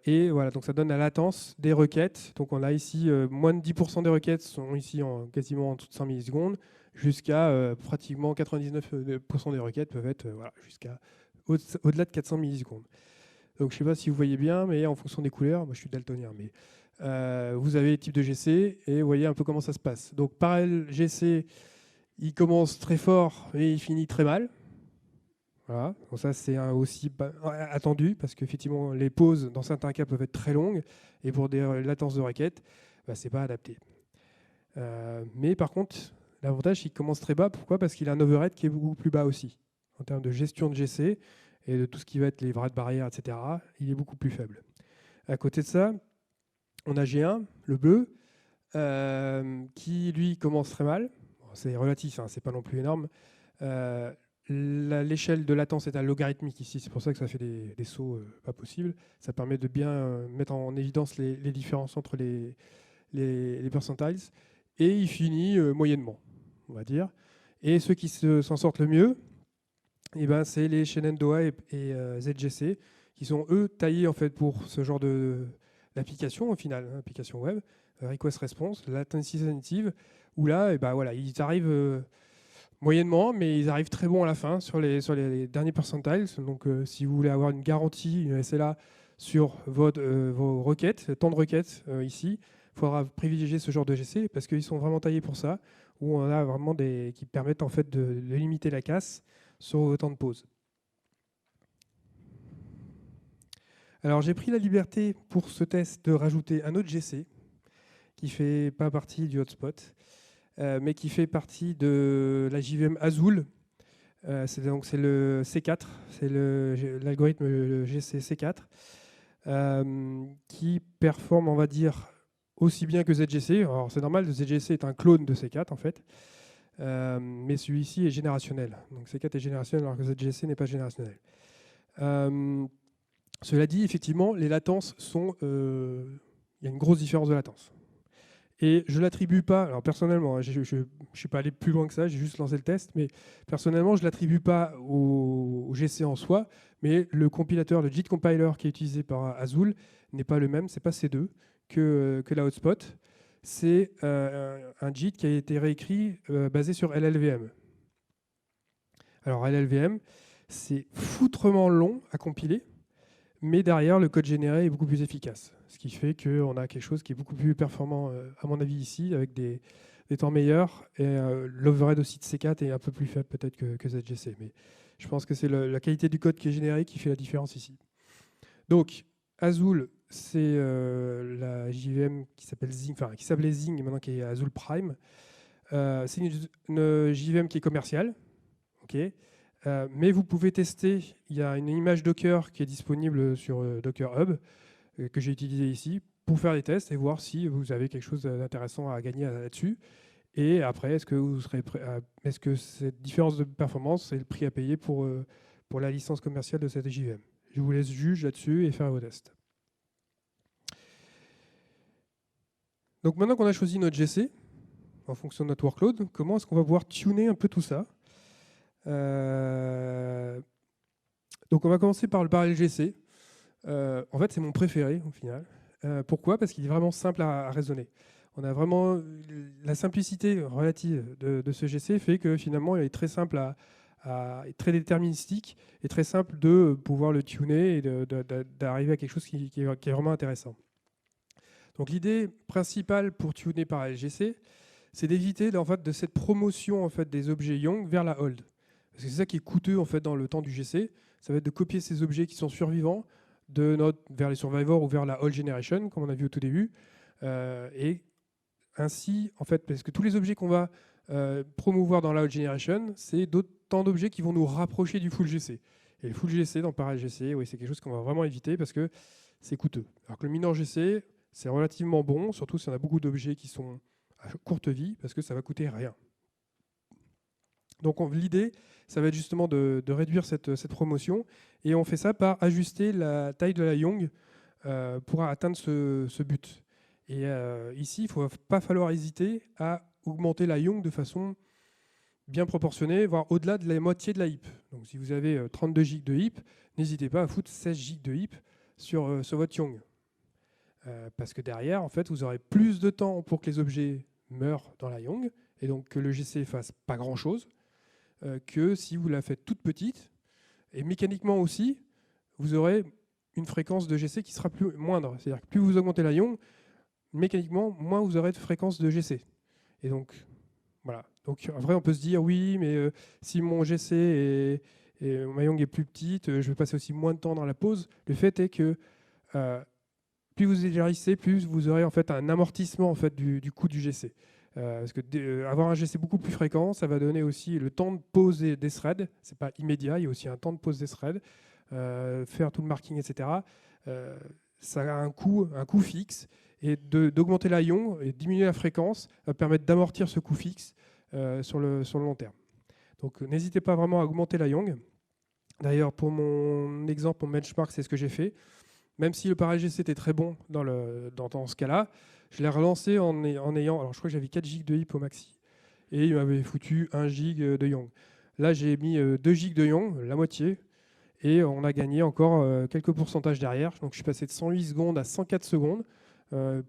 Et voilà, donc ça donne la latence des requêtes. Donc on a ici moins de 10% des requêtes sont ici quasiment en dessous de 100 millisecondes, jusqu'à pratiquement 99% des requêtes peuvent être jusqu'à au-delà de 400 millisecondes. Donc je ne sais pas si vous voyez bien, mais en fonction des couleurs, moi je suis daltonien, mais vous avez les types de GC et vous voyez un peu comment ça se passe. Donc parallèle GC, il commence très fort et il finit très mal. Voilà. Donc ça, c'est aussi attendu parce qu'effectivement, les pauses, dans certains cas, peuvent être très longues. Et pour des latences de requêtes, ce n'est pas adapté. Mais par contre, l'avantage, il commence très bas. Pourquoi? Parce qu'il a un overhead qui est beaucoup plus bas aussi. En termes de gestion de GC et de tout ce qui va être les bras de barrière, etc., il est beaucoup plus faible. À côté de ça, on a G1, le bleu, qui, lui, commence très mal. C'est relatif, hein, c'est pas non plus énorme. L'échelle de latence est à logarithmique ici, c'est pour ça que ça fait des sauts pas possibles. Ça permet de bien mettre en évidence les différences entre les percentiles. Et il finit moyennement, on va dire. Et ceux qui s'en sortent le mieux, c'est les Shenandoah et ZGC, qui sont eux taillés en fait pour ce genre d'application au final, hein, application web, request response, latency sensitive, où là, voilà, ils arrivent moyennement, mais ils arrivent très bons à la fin sur les derniers percentiles. Donc si vous voulez avoir une garantie, une SLA sur vos requêtes, temps de requêtes ici, il faudra privilégier ce genre de GC parce qu'ils sont vraiment taillés pour ça, où on a vraiment qui permettent en fait de limiter la casse sur vos temps de pause. Alors j'ai pris la liberté pour ce test de rajouter un autre GC qui ne fait pas partie du hotspot, mais qui fait partie de la JVM Azul. C'est le C4, c'est l'algorithme le GC C4, qui performe, on va dire, aussi bien que ZGC. Alors c'est normal, ZGC est un clone de C4 en fait, mais celui-ci est générationnel. Donc C4 est générationnel alors que ZGC n'est pas générationnel. Cela dit, effectivement, les latences sont... il y a une grosse différence de latence. Et je ne l'attribue pas, alors personnellement, hein, je ne suis pas allé plus loin que ça, j'ai juste lancé le test, mais personnellement, je ne l'attribue pas au GC en soi, mais le compilateur, le JIT compiler qui est utilisé par Azul n'est pas le même, ce n'est pas C2 que la hotspot. C'est un JIT qui a été réécrit basé sur LLVM. Alors LLVM, c'est foutrement long à compiler, mais derrière, le code généré est beaucoup plus efficace. Ce qui fait qu'on a quelque chose qui est beaucoup plus performant, à mon avis, ici, avec des temps meilleurs. Et l'overhead aussi de C4 est un peu plus faible peut-être que ZGC. Mais je pense que c'est la qualité du code qui est généré qui fait la différence ici. Donc, Azul, c'est la JVM qui s'appelle Zing, enfin qui s'appelait Zing, et maintenant qui est Azul Prime. C'est une JVM qui est commerciale. Okay. Mais vous pouvez tester, il y a une image Docker qui est disponible sur Docker Hub, que j'ai utilisé ici, pour faire des tests et voir si vous avez quelque chose d'intéressant à gagner là-dessus. Et après, est-ce que cette différence de performance, c'est le prix à payer pour la licence commerciale de cette JVM? Je vous laisse juger là-dessus et faire vos tests. Donc maintenant qu'on a choisi notre GC, en fonction de notre workload, comment est-ce qu'on va pouvoir tuner un peu tout ça? Donc on va commencer par le parallèle GC. En fait, c'est mon préféré au final. Pourquoi? Parce qu'il est vraiment simple à raisonner. On a vraiment la simplicité relative de ce GC fait que finalement, il est très simple très déterministique et très simple de pouvoir le tuner et d'arriver à quelque chose qui est vraiment intéressant. Donc l'idée principale pour tuner par LGC, c'est d'éviter en fait, de cette promotion en fait, des objets Young vers la hold. Parce que c'est ça qui est coûteux en fait, dans le temps du GC, ça va être de copier ces objets qui sont survivants vers les survivors ou vers la hold generation, comme on a vu au tout début. Et ainsi, en fait, parce que tous les objets qu'on va promouvoir dans la hold generation, c'est d'autant d'objets qui vont nous rapprocher du full GC. Et le full GC dans Parallel GC, oui, c'est quelque chose qu'on va vraiment éviter parce que c'est coûteux. Alors que le minor GC, c'est relativement bon, surtout si on a beaucoup d'objets qui sont à courte vie, parce que ça va coûter rien. Donc l'idée, ça va être justement de réduire cette promotion, et on fait ça par ajuster la taille de la Young pour atteindre ce but. Et ici, il ne faut pas falloir hésiter à augmenter la Young de façon bien proportionnée, voire au-delà de la moitié de la heap. Donc si vous avez 32 gigs de heap, n'hésitez pas à foutre 16 gigs de heap sur votre Young. Parce que derrière, en fait, vous aurez plus de temps pour que les objets meurent dans la Young, et donc que le GC fasse pas grand-chose, que si vous la faites toute petite. Et mécaniquement aussi, vous aurez une fréquence de GC qui sera moindre. C'est-à-dire que plus vous augmentez la Young, mécaniquement, moins vous aurez de fréquence de GC. Et donc, voilà. Donc, en vrai, on peut se dire, oui, mais si mon GC et ma Young est plus petite, je vais passer aussi moins de temps dans la pause. Le fait est que plus vous élargissez, plus vous aurez en fait un amortissement en fait, du coût du GC. Parce que avoir un GC beaucoup plus fréquent, ça va donner aussi le temps de pause des threads. Ce n'est pas immédiat, il y a aussi un temps de pause des threads. Faire tout le marking, etc. Ça a un coût fixe. Et d'augmenter la Young et diminuer la fréquence va permettre d'amortir ce coût fixe sur le long terme. Donc n'hésitez pas vraiment à augmenter la Young. D'ailleurs, pour mon exemple, mon benchmark, c'est ce que j'ai fait. Même si le Parallel GC était très bon dans ce cas-là, je l'ai relancé en ayant... Alors je crois que j'avais 4 gigs de heap au maxi. Et il m'avait foutu 1 gig de Young. Là, j'ai mis 2 gigs de Young, la moitié. Et on a gagné encore quelques pourcentages derrière. Donc je suis passé de 108 secondes à 104 secondes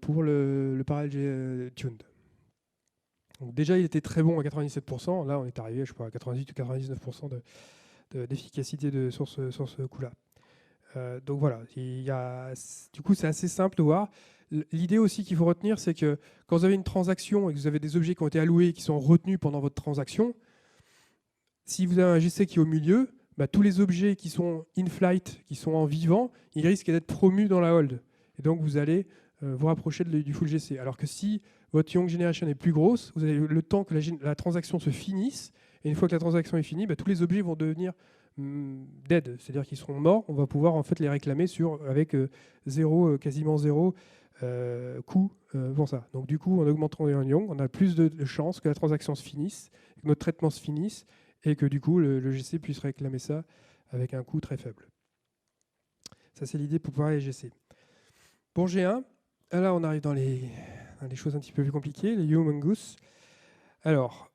pour le Parallel Tuned. Donc déjà, il était très bon à 97%. Là, on est arrivé, je crois, à 98 ou 99% d'efficacité sur ce coup-là. Donc voilà, du coup, c'est assez simple de voir. L'idée aussi qu'il faut retenir, c'est que quand vous avez une transaction et que vous avez des objets qui ont été alloués et qui sont retenus pendant votre transaction, si vous avez un GC qui est au milieu, bah, tous les objets qui sont in-flight, qui sont en vivant, ils risquent d'être promus dans la hold. Et donc, vous allez vous rapprocher du full GC. Alors que si votre Young Generation est plus grosse, vous avez le temps que la transaction se finisse. Et une fois que la transaction est finie, bah, tous les objets vont devenir dead, c'est-à-dire qu'ils seront morts. On va pouvoir en fait les réclamer avec quasiment zéro coût pour ça. Donc du coup, en augmentant les Young, on a plus de chances que la transaction se finisse, que notre traitement se finisse, et que du coup, le GC puisse réclamer ça avec un coût très faible. Ça, c'est l'idée pour pouvoir les GC. Pour G1, là, on arrive dans les choses un petit peu plus compliquées, les Humongous. Alors,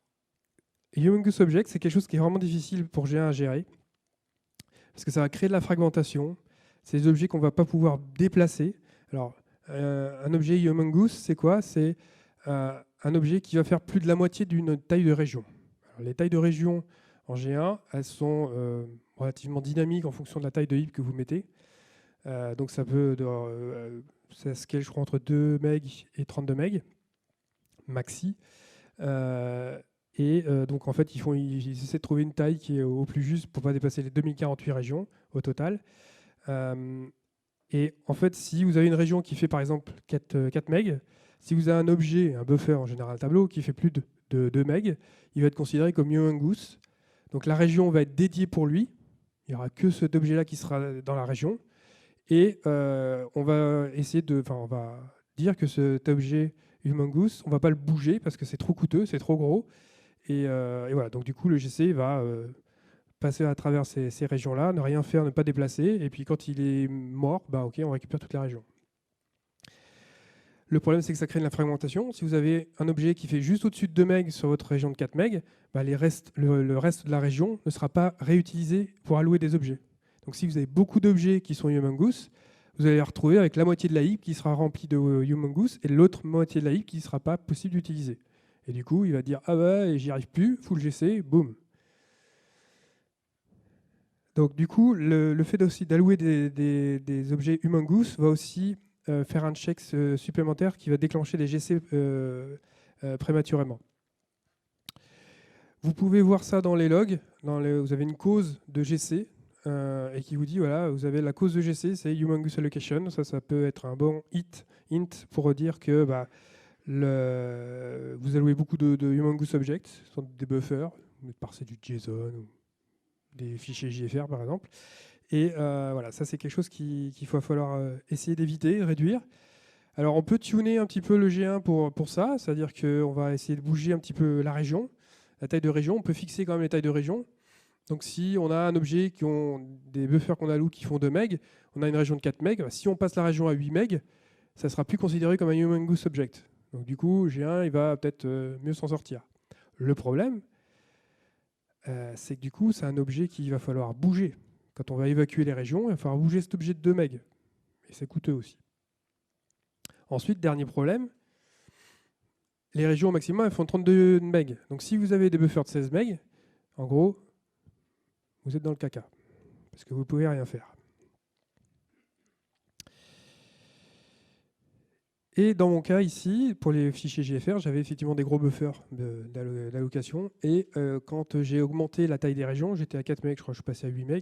Humongous Object, c'est quelque chose qui est vraiment difficile pour G1 à gérer, parce que ça va créer de la fragmentation. C'est des objets qu'on ne va pas pouvoir déplacer. Alors, un objet Humongous, c'est quoi? C'est un objet qui va faire plus de la moitié d'une taille de région. Alors, les tailles de région en G1, elles sont relativement dynamiques en fonction de la taille de heap que vous mettez. Donc ça peut, ça scale, je crois, entre 2 MB et 32 MB maxi. Donc en fait, ils essaient de trouver une taille qui est au plus juste pour ne pas dépasser les 2048 régions au total. Et en fait, si vous avez une région qui fait par exemple 4 MB, si vous avez un objet, un buffer en général, un tableau qui fait plus de 2 MB, il va être considéré comme Humongous. Donc la région va être dédiée pour lui. Il n'y aura que cet objet-là qui sera dans la région. Et on va on va dire que cet objet Humongous, on ne va pas le bouger parce que c'est trop coûteux, c'est trop gros. Et voilà, donc du coup, le GC va passer à travers ces régions-là, ne rien faire, ne pas déplacer. Et puis quand il est mort, bah, ok, on récupère toute la région. Le problème, c'est que ça crée de la fragmentation. Si vous avez un objet qui fait juste au-dessus de 2 MB sur votre région de 4 MB, bah, le reste de la région ne sera pas réutilisé pour allouer des objets. Donc si vous avez beaucoup d'objets qui sont Humongous, vous allez les retrouver avec la moitié de la heap qui sera remplie de Humongous et l'autre moitié de la heap qui ne sera pas possible d'utiliser. Et du coup, il va dire « Ah bah, j'y arrive plus, full GC, boum ». Donc du coup, le fait aussi d'allouer des objets Humongous va aussi faire un check supplémentaire qui va déclencher des GC prématurément. Vous pouvez voir ça dans les logs. Vous avez une cause de GC et qui vous dit, voilà, vous avez la cause de GC, c'est Humongous Allocation. Ça peut être un bon int pour dire que bah, vous allouez beaucoup de Humongous Objects, ce sont des buffers, c'est du JSON ou des fichiers JFR par exemple. Et voilà, ça c'est quelque chose qu'il va falloir essayer d'éviter, réduire. Alors on peut tuner un petit peu le G1 pour ça, c'est-à-dire qu'on va essayer de bouger un petit peu la région, la taille de région. On peut fixer quand même les tailles de région. Donc si on a un objet qui ont des buffers qu'on alloue qui font 2 MB, on a une région de 4 MB, si on passe la région à 8 MB, ça ne sera plus considéré comme un Humongous Object. Donc du coup, G1 il va peut-être mieux s'en sortir. Le problème, c'est que du coup, c'est un objet qu'il va falloir bouger. Quand on va évacuer les régions, il va falloir bouger cet objet de 2 MB. Et c'est coûteux aussi. Ensuite, dernier problème, les régions au maximum elles font 32 MB. Donc si vous avez des buffers de 16 MB, en gros, vous êtes dans le caca. Parce que vous ne pouvez rien faire. Et dans mon cas ici, pour les fichiers JFR, j'avais effectivement des gros buffers d'allocation. Et quand j'ai augmenté la taille des régions, j'étais à 4 MB, je crois que je suis passé à 8 MB.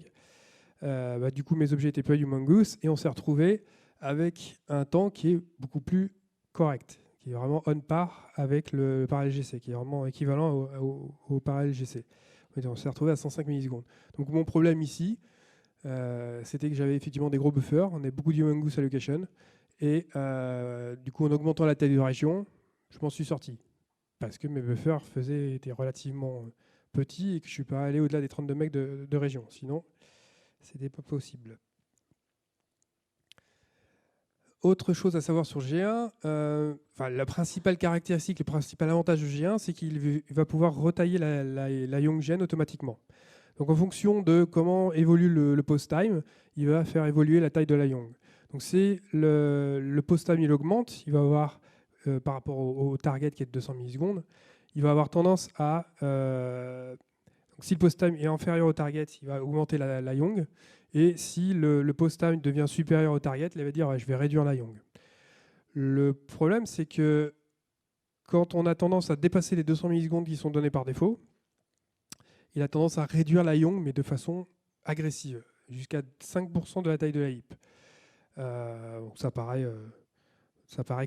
Bah, du coup, mes objets n'étaient pas Humongous et on s'est retrouvé avec un temps qui est beaucoup plus correct, qui est vraiment on par avec le parallèle GC, qui est vraiment équivalent au parallèle GC. On s'est retrouvé à 105 millisecondes. Donc mon problème ici, c'était que j'avais effectivement des gros buffers, on avait beaucoup de Humongous allocation, et du coup, en augmentant la taille de région, je m'en suis sorti. Parce que mes buffers étaient relativement petits et que je ne suis pas allé au-delà des 32 MB de région. Sinon, c'était pas possible. Autre chose à savoir sur G1, la principale caractéristique, le principal avantage de G1, c'est qu'il va pouvoir retailler la Young Gen automatiquement. Donc en fonction de comment évolue le pause time, il va faire évoluer la taille de la Young. Donc c'est le pause time, il augmente, il va avoir, par rapport au target qui est de 200 millisecondes, il va avoir tendance à... donc si le pause time est inférieur au target, il va augmenter la Young. Et si le pause time devient supérieur au target, il va dire ouais, je vais réduire la Young. Le problème, c'est que quand on a tendance à dépasser les 200 millisecondes qui sont données par défaut, il a tendance à réduire la Young, mais de façon agressive, jusqu'à 5% de la taille de la heap. Donc ça paraît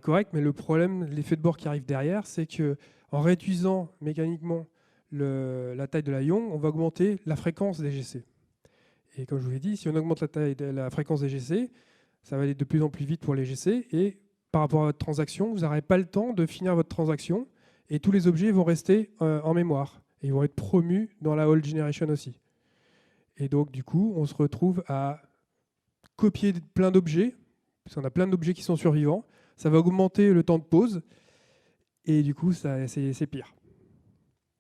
correct, mais le problème, l'effet de bord qui arrive derrière, c'est qu'en réduisant mécaniquement la taille de la Young, on va augmenter la fréquence des GC. Et comme je vous l'ai dit, si on augmente la fréquence des GC, ça va aller de plus en plus vite pour les GC, et par rapport à votre transaction, vous n'aurez pas le temps de finir votre transaction, et tous les objets vont rester en mémoire. Et ils vont être promus dans la Old Generation aussi. Et donc, du coup, on se retrouve à copier plein d'objets, parce qu'on a plein d'objets qui sont survivants. Ça va augmenter le temps de pause, et du coup, c'est pire.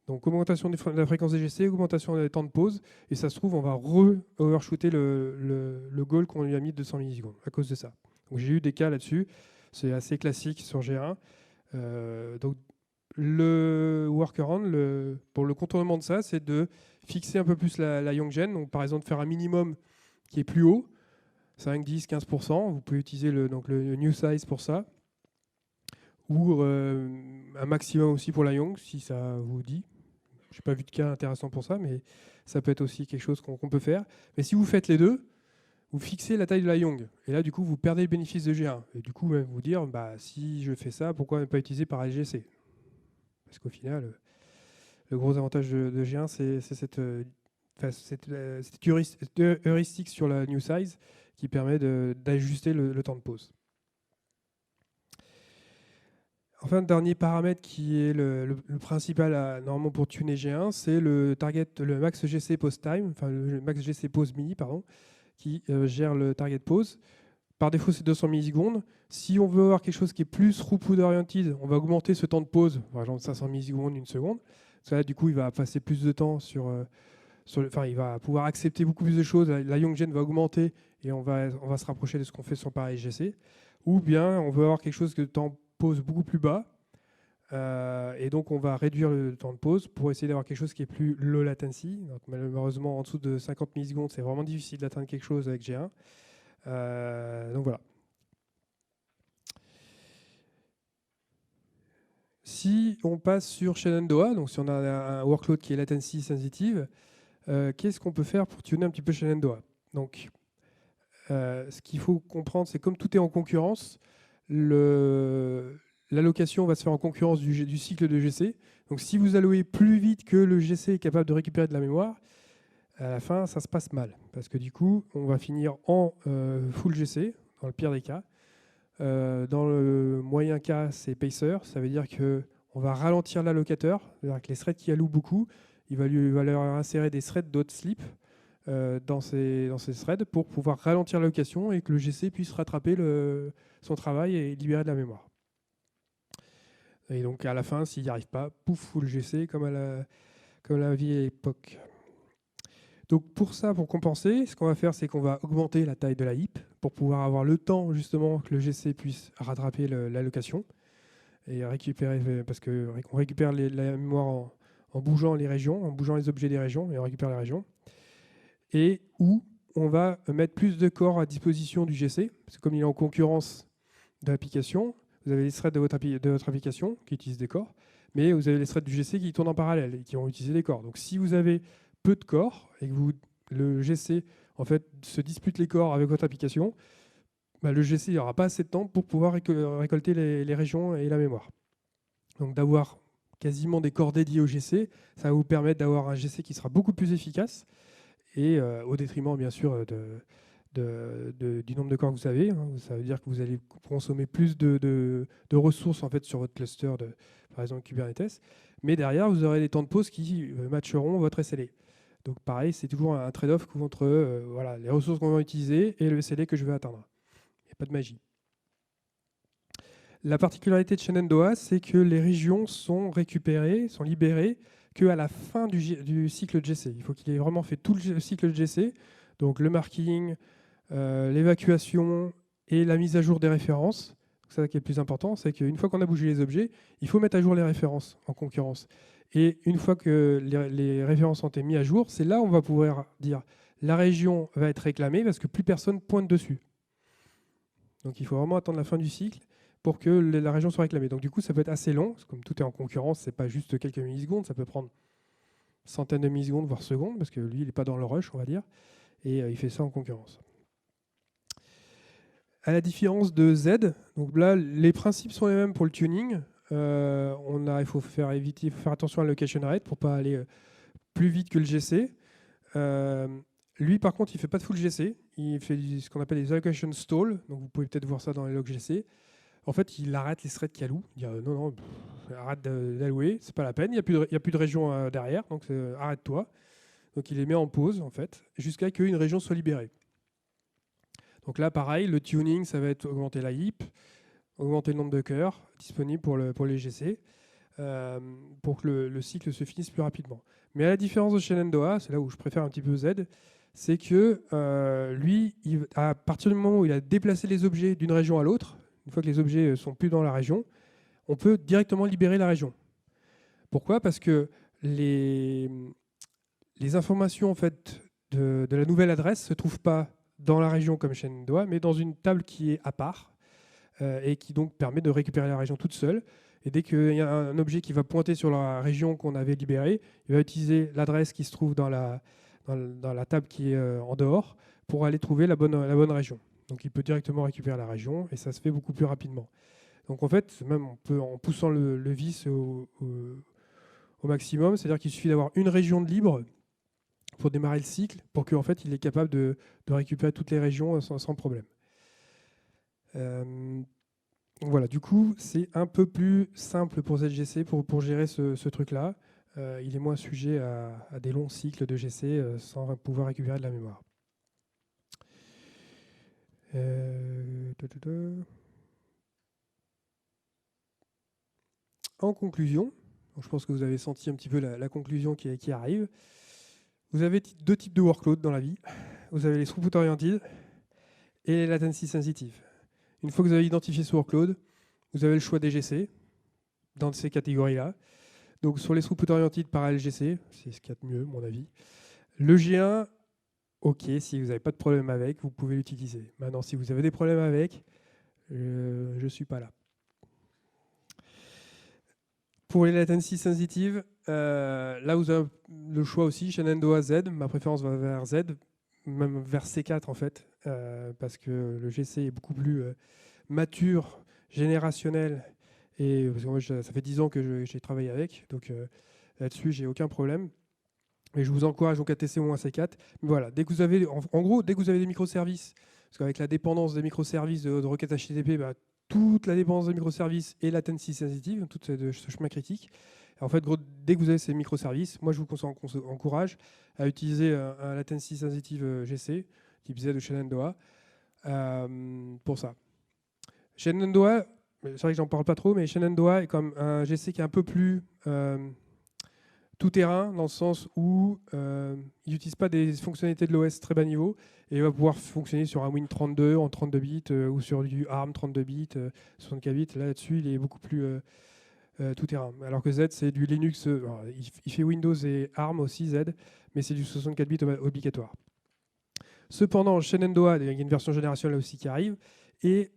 Donc, augmentation de la fréquence des GC, augmentation des temps de pause, et ça se trouve, on va re-overshooter le goal qu'on lui a mis de 200 millisecondes à cause de ça. Donc, j'ai eu des cas là-dessus. C'est assez classique sur G1. Donc, le workaround, pour le contournement de ça, c'est de fixer un peu plus la Young Gen. Donc, par exemple, faire un minimum qui est plus haut, 5, 10, 15%. Vous pouvez utiliser le new size pour ça. Ou un maximum aussi pour la Young, si ça vous dit. Je n'ai pas vu de cas intéressant pour ça, mais ça peut être aussi quelque chose qu'on peut faire. Mais si vous faites les deux, vous fixez la taille de la Young. Et là, du coup, vous perdez le bénéfice de G1. Et du coup, même vous dire, bah, si je fais ça, pourquoi ne pas utiliser par LGC? Parce qu'au final, le gros avantage de G1, c'est cette heuristique sur la new size qui permet d'ajuster le temps de pause. Enfin, le dernier paramètre qui est le principal normalement pour tuner G1, c'est le max GC pause time, enfin le max GC pause mini, pardon, qui gère le target pause. Par défaut, c'est 200 millisecondes. Si on veut avoir quelque chose qui est plus throughput oriented, on va augmenter ce temps de pause, par exemple 500 millisecondes, 1 seconde. Parce que là, du coup, il va passer plus de temps il va pouvoir accepter beaucoup plus de choses. La Young Gen va augmenter et on va se rapprocher de ce qu'on fait sur pareil GC. Ou bien, on veut avoir quelque chose de temps pause beaucoup plus bas. Et donc, on va réduire le temps de pause pour essayer d'avoir quelque chose qui est plus low latency. Donc, malheureusement, en dessous de 50 millisecondes, c'est vraiment difficile d'atteindre quelque chose avec G1. Donc voilà. Si on passe sur Shenandoah, donc si on a un workload qui est latency sensitive, qu'est-ce qu'on peut faire pour tuner un petit peu Shenandoah? Donc, ce qu'il faut comprendre, c'est comme tout est en concurrence, l'allocation va se faire en concurrence du cycle de GC. Donc, si vous allouez plus vite que le GC est capable de récupérer de la mémoire, à la fin, ça se passe mal. Parce que du coup, on va finir en full GC, dans le pire des cas. Dans le moyen cas, c'est pacer. Ça veut dire qu'on va ralentir l'allocateur. C'est-à-dire que les threads qui allouent beaucoup, il va leur insérer des threads d'out-sleep dans ces threads pour pouvoir ralentir l'allocation et que le GC puisse rattraper son travail et libérer de la mémoire. Et donc à la fin, s'il n'y arrive pas, pouf, full GC comme à la vieille époque. Donc pour ça, pour compenser, ce qu'on va faire, c'est qu'on va augmenter la taille de la heap pour pouvoir avoir le temps justement que le GC puisse rattraper l'allocation et récupérer, parce qu'on récupère la mémoire en bougeant les régions, en bougeant les objets des régions, et on récupère les régions. Et où on va mettre plus de corps à disposition du GC, parce que comme il est en concurrence de l'application, vous avez les threads de votre application qui utilisent des corps, mais vous avez les threads du GC qui tournent en parallèle et qui vont utiliser des corps. Donc si vous avez peu de corps et que le GC en fait, se dispute les corps avec votre application, bah, le GC n'aura pas assez de temps pour pouvoir récolter les régions et la mémoire. Donc d'avoir quasiment des corps dédiés au GC, ça va vous permettre d'avoir un GC qui sera beaucoup plus efficace et au détriment bien sûr du nombre de corps que vous avez. Ça veut dire que vous allez consommer plus de ressources en fait, sur votre cluster, par exemple Kubernetes. Mais derrière, vous aurez des temps de pause qui matcheront votre SLA. Donc pareil, c'est toujours un trade-off entre les ressources qu'on va utiliser et le SLA que je veux atteindre. Il n'y a pas de magie. La particularité de Shenandoah, c'est que les régions sont récupérées, sont libérées qu'à la fin du cycle de GC. Il faut qu'il ait vraiment fait tout le cycle de GC, donc le marking, l'évacuation et la mise à jour des références. C'est ça qui est le plus important, c'est qu'une fois qu'on a bougé les objets, il faut mettre à jour les références en concurrence. Et une fois que les références ont été mises à jour, c'est là où on va pouvoir dire la région va être réclamée parce que plus personne pointe dessus. Donc il faut vraiment attendre la fin du cycle pour que la région soit réclamée. Donc du coup, ça peut être assez long, parce que comme tout est en concurrence, c'est pas juste quelques millisecondes, ça peut prendre centaines de millisecondes, voire secondes, parce que lui, il n'est pas dans le rush, on va dire, et il fait ça en concurrence. À la différence de Z, donc là, les principes sont les mêmes pour le tuning. Il faut faire attention à la location rate pour ne pas aller plus vite que le GC. Lui, par contre, il ne fait pas de full GC. Il fait ce qu'on appelle des allocation stall. Donc, vous pouvez peut-être voir ça dans les logs GC. En fait, il arrête les threads qui allouent. Il dit non, arrête d'allouer, c'est pas la peine. Il n'y a plus de région derrière, donc arrête-toi. Donc, il les met en pause, en fait, jusqu'à qu'une région soit libérée. Donc là, pareil, le tuning, ça va être augmenter la heap, augmenter le nombre de cœurs disponibles pour les GC, pour que le cycle se finisse plus rapidement. Mais à la différence de Shenandoah, c'est là où je préfère un petit peu Z, c'est que lui, à partir du moment où il a déplacé les objets d'une région à l'autre, une fois que les objets sont plus dans la région, on peut directement libérer la région. Pourquoi ? Parce que les informations en fait, de la nouvelle adresse ne se trouvent pas dans la région comme Shenandoah, mais dans une table qui est à part et qui donc permet de récupérer la région toute seule. Et dès qu'il y a un objet qui va pointer sur la région qu'on avait libérée, il va utiliser l'adresse qui se trouve dans la table qui est en dehors pour aller trouver la bonne région. Donc il peut directement récupérer la région et ça se fait beaucoup plus rapidement. Donc en fait, même en poussant le vis au maximum, c'est-à-dire qu'il suffit d'avoir une région de libre pour démarrer le cycle, pour qu'en fait, il est capable de récupérer toutes les régions sans problème. Voilà, du coup, c'est un peu plus simple pour ZGC pour gérer ce truc-là. Il est moins sujet à des longs cycles de GC sans pouvoir récupérer de la mémoire. En conclusion, je pense que vous avez senti un petit peu la conclusion qui arrive. Vous avez deux types de workload dans la vie. Vous avez les throughput oriented et les latency sensitive. Une fois que vous avez identifié ce workload, vous avez le choix des GC dans ces catégories-là. Donc sur les throughput oriented par LGC, c'est ce qu'il y a de mieux, à mon avis. Le G1, ok, si vous n'avez pas de problème avec, vous pouvez l'utiliser. Maintenant, si vous avez des problèmes avec, je ne suis pas là. Pour les latency sensitive, là vous avez le choix aussi, Shenandoah Z, ma préférence va vers Z, même vers C4 en fait, parce que le GC est beaucoup plus mature, générationnel, et parce que moi, ça fait 10 ans que j'ai travaillé avec, donc là-dessus j'ai aucun problème. Et je vous encourage donc à tester au moins C4. Mais voilà, dès que vous avez, en gros, dès que vous avez des microservices, parce qu'avec la dépendance des microservices de requêtes HTTP, toute la dépendance des microservices et latency sensitive, tout ce chemin critique. En fait, dès que vous avez ces microservices, moi je vous encourage à utiliser un latency sensitive GC, type Z ou Shenandoah, pour ça. Shenandoah, c'est vrai que j'en parle pas trop, mais Shenandoah est comme un GC qui est un peu plus tout terrain, dans le sens où il n'utilise pas des fonctionnalités de l'OS très bas niveau et il va pouvoir fonctionner sur un Win32 en 32 bits ou sur du ARM 32 bits, 64 bits. Là-dessus, il est beaucoup plus tout terrain. Alors que Z, c'est du Linux. Il fait Windows et ARM aussi, Z, mais c'est du 64 bits obligatoire. Cependant, Shenandoah, il y a une version générationnelle là aussi qui arrive et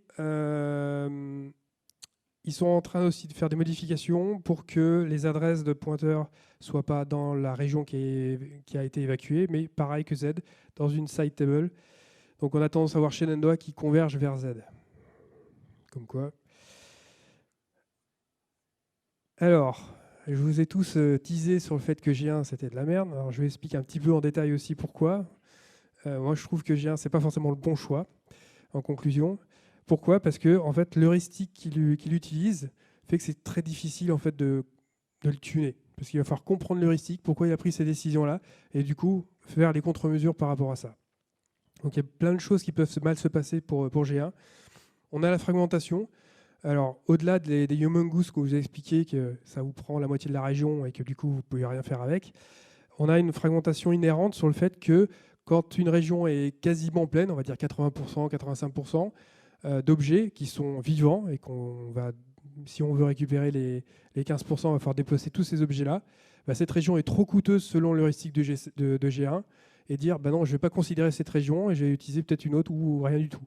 ils sont en train aussi de faire des modifications pour que les adresses de pointeurs ne soient pas dans la région qui a été évacuée, mais pareil que Z, dans une side table. Donc on a tendance à voir Shenandoah qui converge vers Z. Comme quoi. Alors, je vous ai tous teasé sur le fait que G1 c'était de la merde. Alors je vais expliquer un petit peu en détail aussi pourquoi. Moi je trouve que G1 c'est pas forcément le bon choix, en conclusion. Pourquoi ? Parce que en fait, l'heuristique qu'il utilise fait que c'est très difficile en fait, de le tuner. Parce qu'il va falloir comprendre l'heuristique, pourquoi il a pris ces décisions-là, et du coup, faire les contre-mesures par rapport à ça. Donc il y a plein de choses qui peuvent mal se passer pour G1. On a la fragmentation. Alors, au-delà des humongous que vous avez expliqué, que ça vous prend la moitié de la région et que du coup, vous ne pouvez rien faire avec, on a une fragmentation inhérente sur le fait que quand une région est quasiment pleine, on va dire 80%, 85%, d'objets qui sont vivants et qu'on va, si on veut récupérer les 15%, on va falloir déplacer tous ces objets-là. Bah, cette région est trop coûteuse selon l'heuristique de G1 et dire bah non, je ne vais pas considérer cette région et je vais utiliser peut-être une autre ou rien du tout.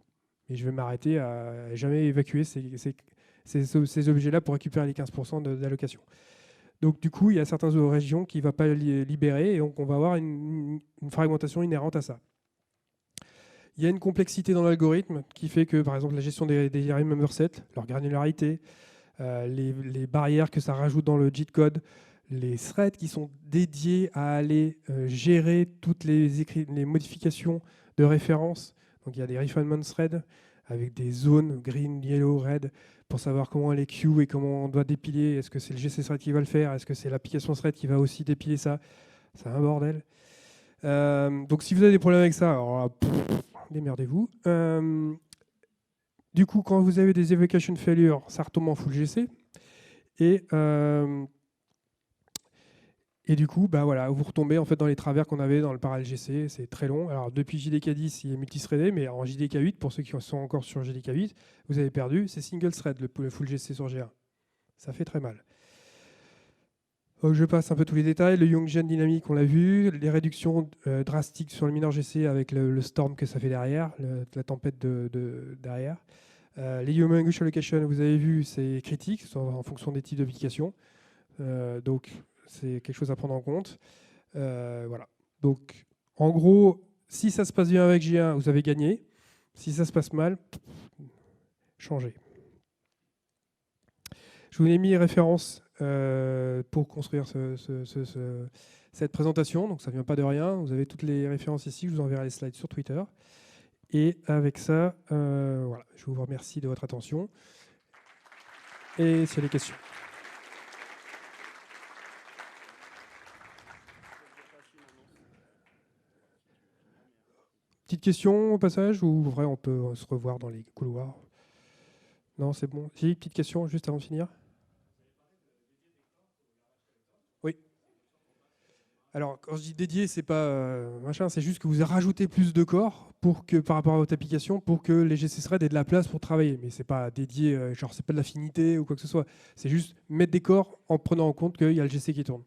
Et je vais m'arrêter à jamais évacuer ces objets-là pour récupérer les 15% d'allocation. Donc du coup, il y a certaines régions qui ne vont pas libérer et donc on va avoir une fragmentation inhérente à ça. Il y a une complexité dans l'algorithme qui fait que, par exemple, la gestion des remember sets, leur granularité, les barrières que ça rajoute dans le JIT code, les threads qui sont dédiés à aller gérer toutes les modifications de référence. Donc il y a des refinement threads avec des zones green, yellow, red pour savoir comment elle est queue et comment on doit dépiler. Est-ce que c'est le GC thread qui va le faire? Est-ce que c'est l'application thread qui va aussi dépiler ça? C'est un bordel. Donc si vous avez des problèmes avec ça, alors démerdez-vous. Du coup, quand vous avez des evacuation failures, ça retombe en full GC. Et du coup, bah voilà, vous retombez en fait dans les travers qu'on avait dans le parallèle GC. C'est très long. Alors depuis JDK10, il est multithreadé, mais en JDK8, pour ceux qui sont encore sur JDK8, vous avez perdu. C'est single thread le full GC sur G1. Ça fait très mal. Je passe un peu tous les détails. Le Young-Gen dynamique, on l'a vu. Les réductions drastiques sur le mineur GC avec le storm que ça fait derrière, la tempête derrière. Les Human Language Allocation, vous avez vu, c'est critique en fonction des types d'applications. Donc, c'est quelque chose à prendre en compte. Voilà. Donc, en gros, si ça se passe bien avec G1, vous avez gagné. Si ça se passe mal, changez. Je vous ai mis les références pour construire cette présentation. Donc, ça ne vient pas de rien. Vous avez toutes les références ici. Je vous enverrai les slides sur Twitter. Et avec ça, voilà, je vous remercie de votre attention. Et s'il y a des questions. Petite question au passage, ou vrai, on peut se revoir dans les couloirs? Non, c'est bon. Si, petite question juste avant de finir. Oui. Alors, quand je dis dédié, c'est pas machin, c'est juste que vous rajoutez plus de corps pour que, par rapport à votre application, pour que les GC threads aient de la place pour travailler. Mais c'est pas dédié, genre c'est pas de l'affinité ou quoi que ce soit. C'est juste mettre des corps en prenant en compte qu'il y a le GC qui tourne.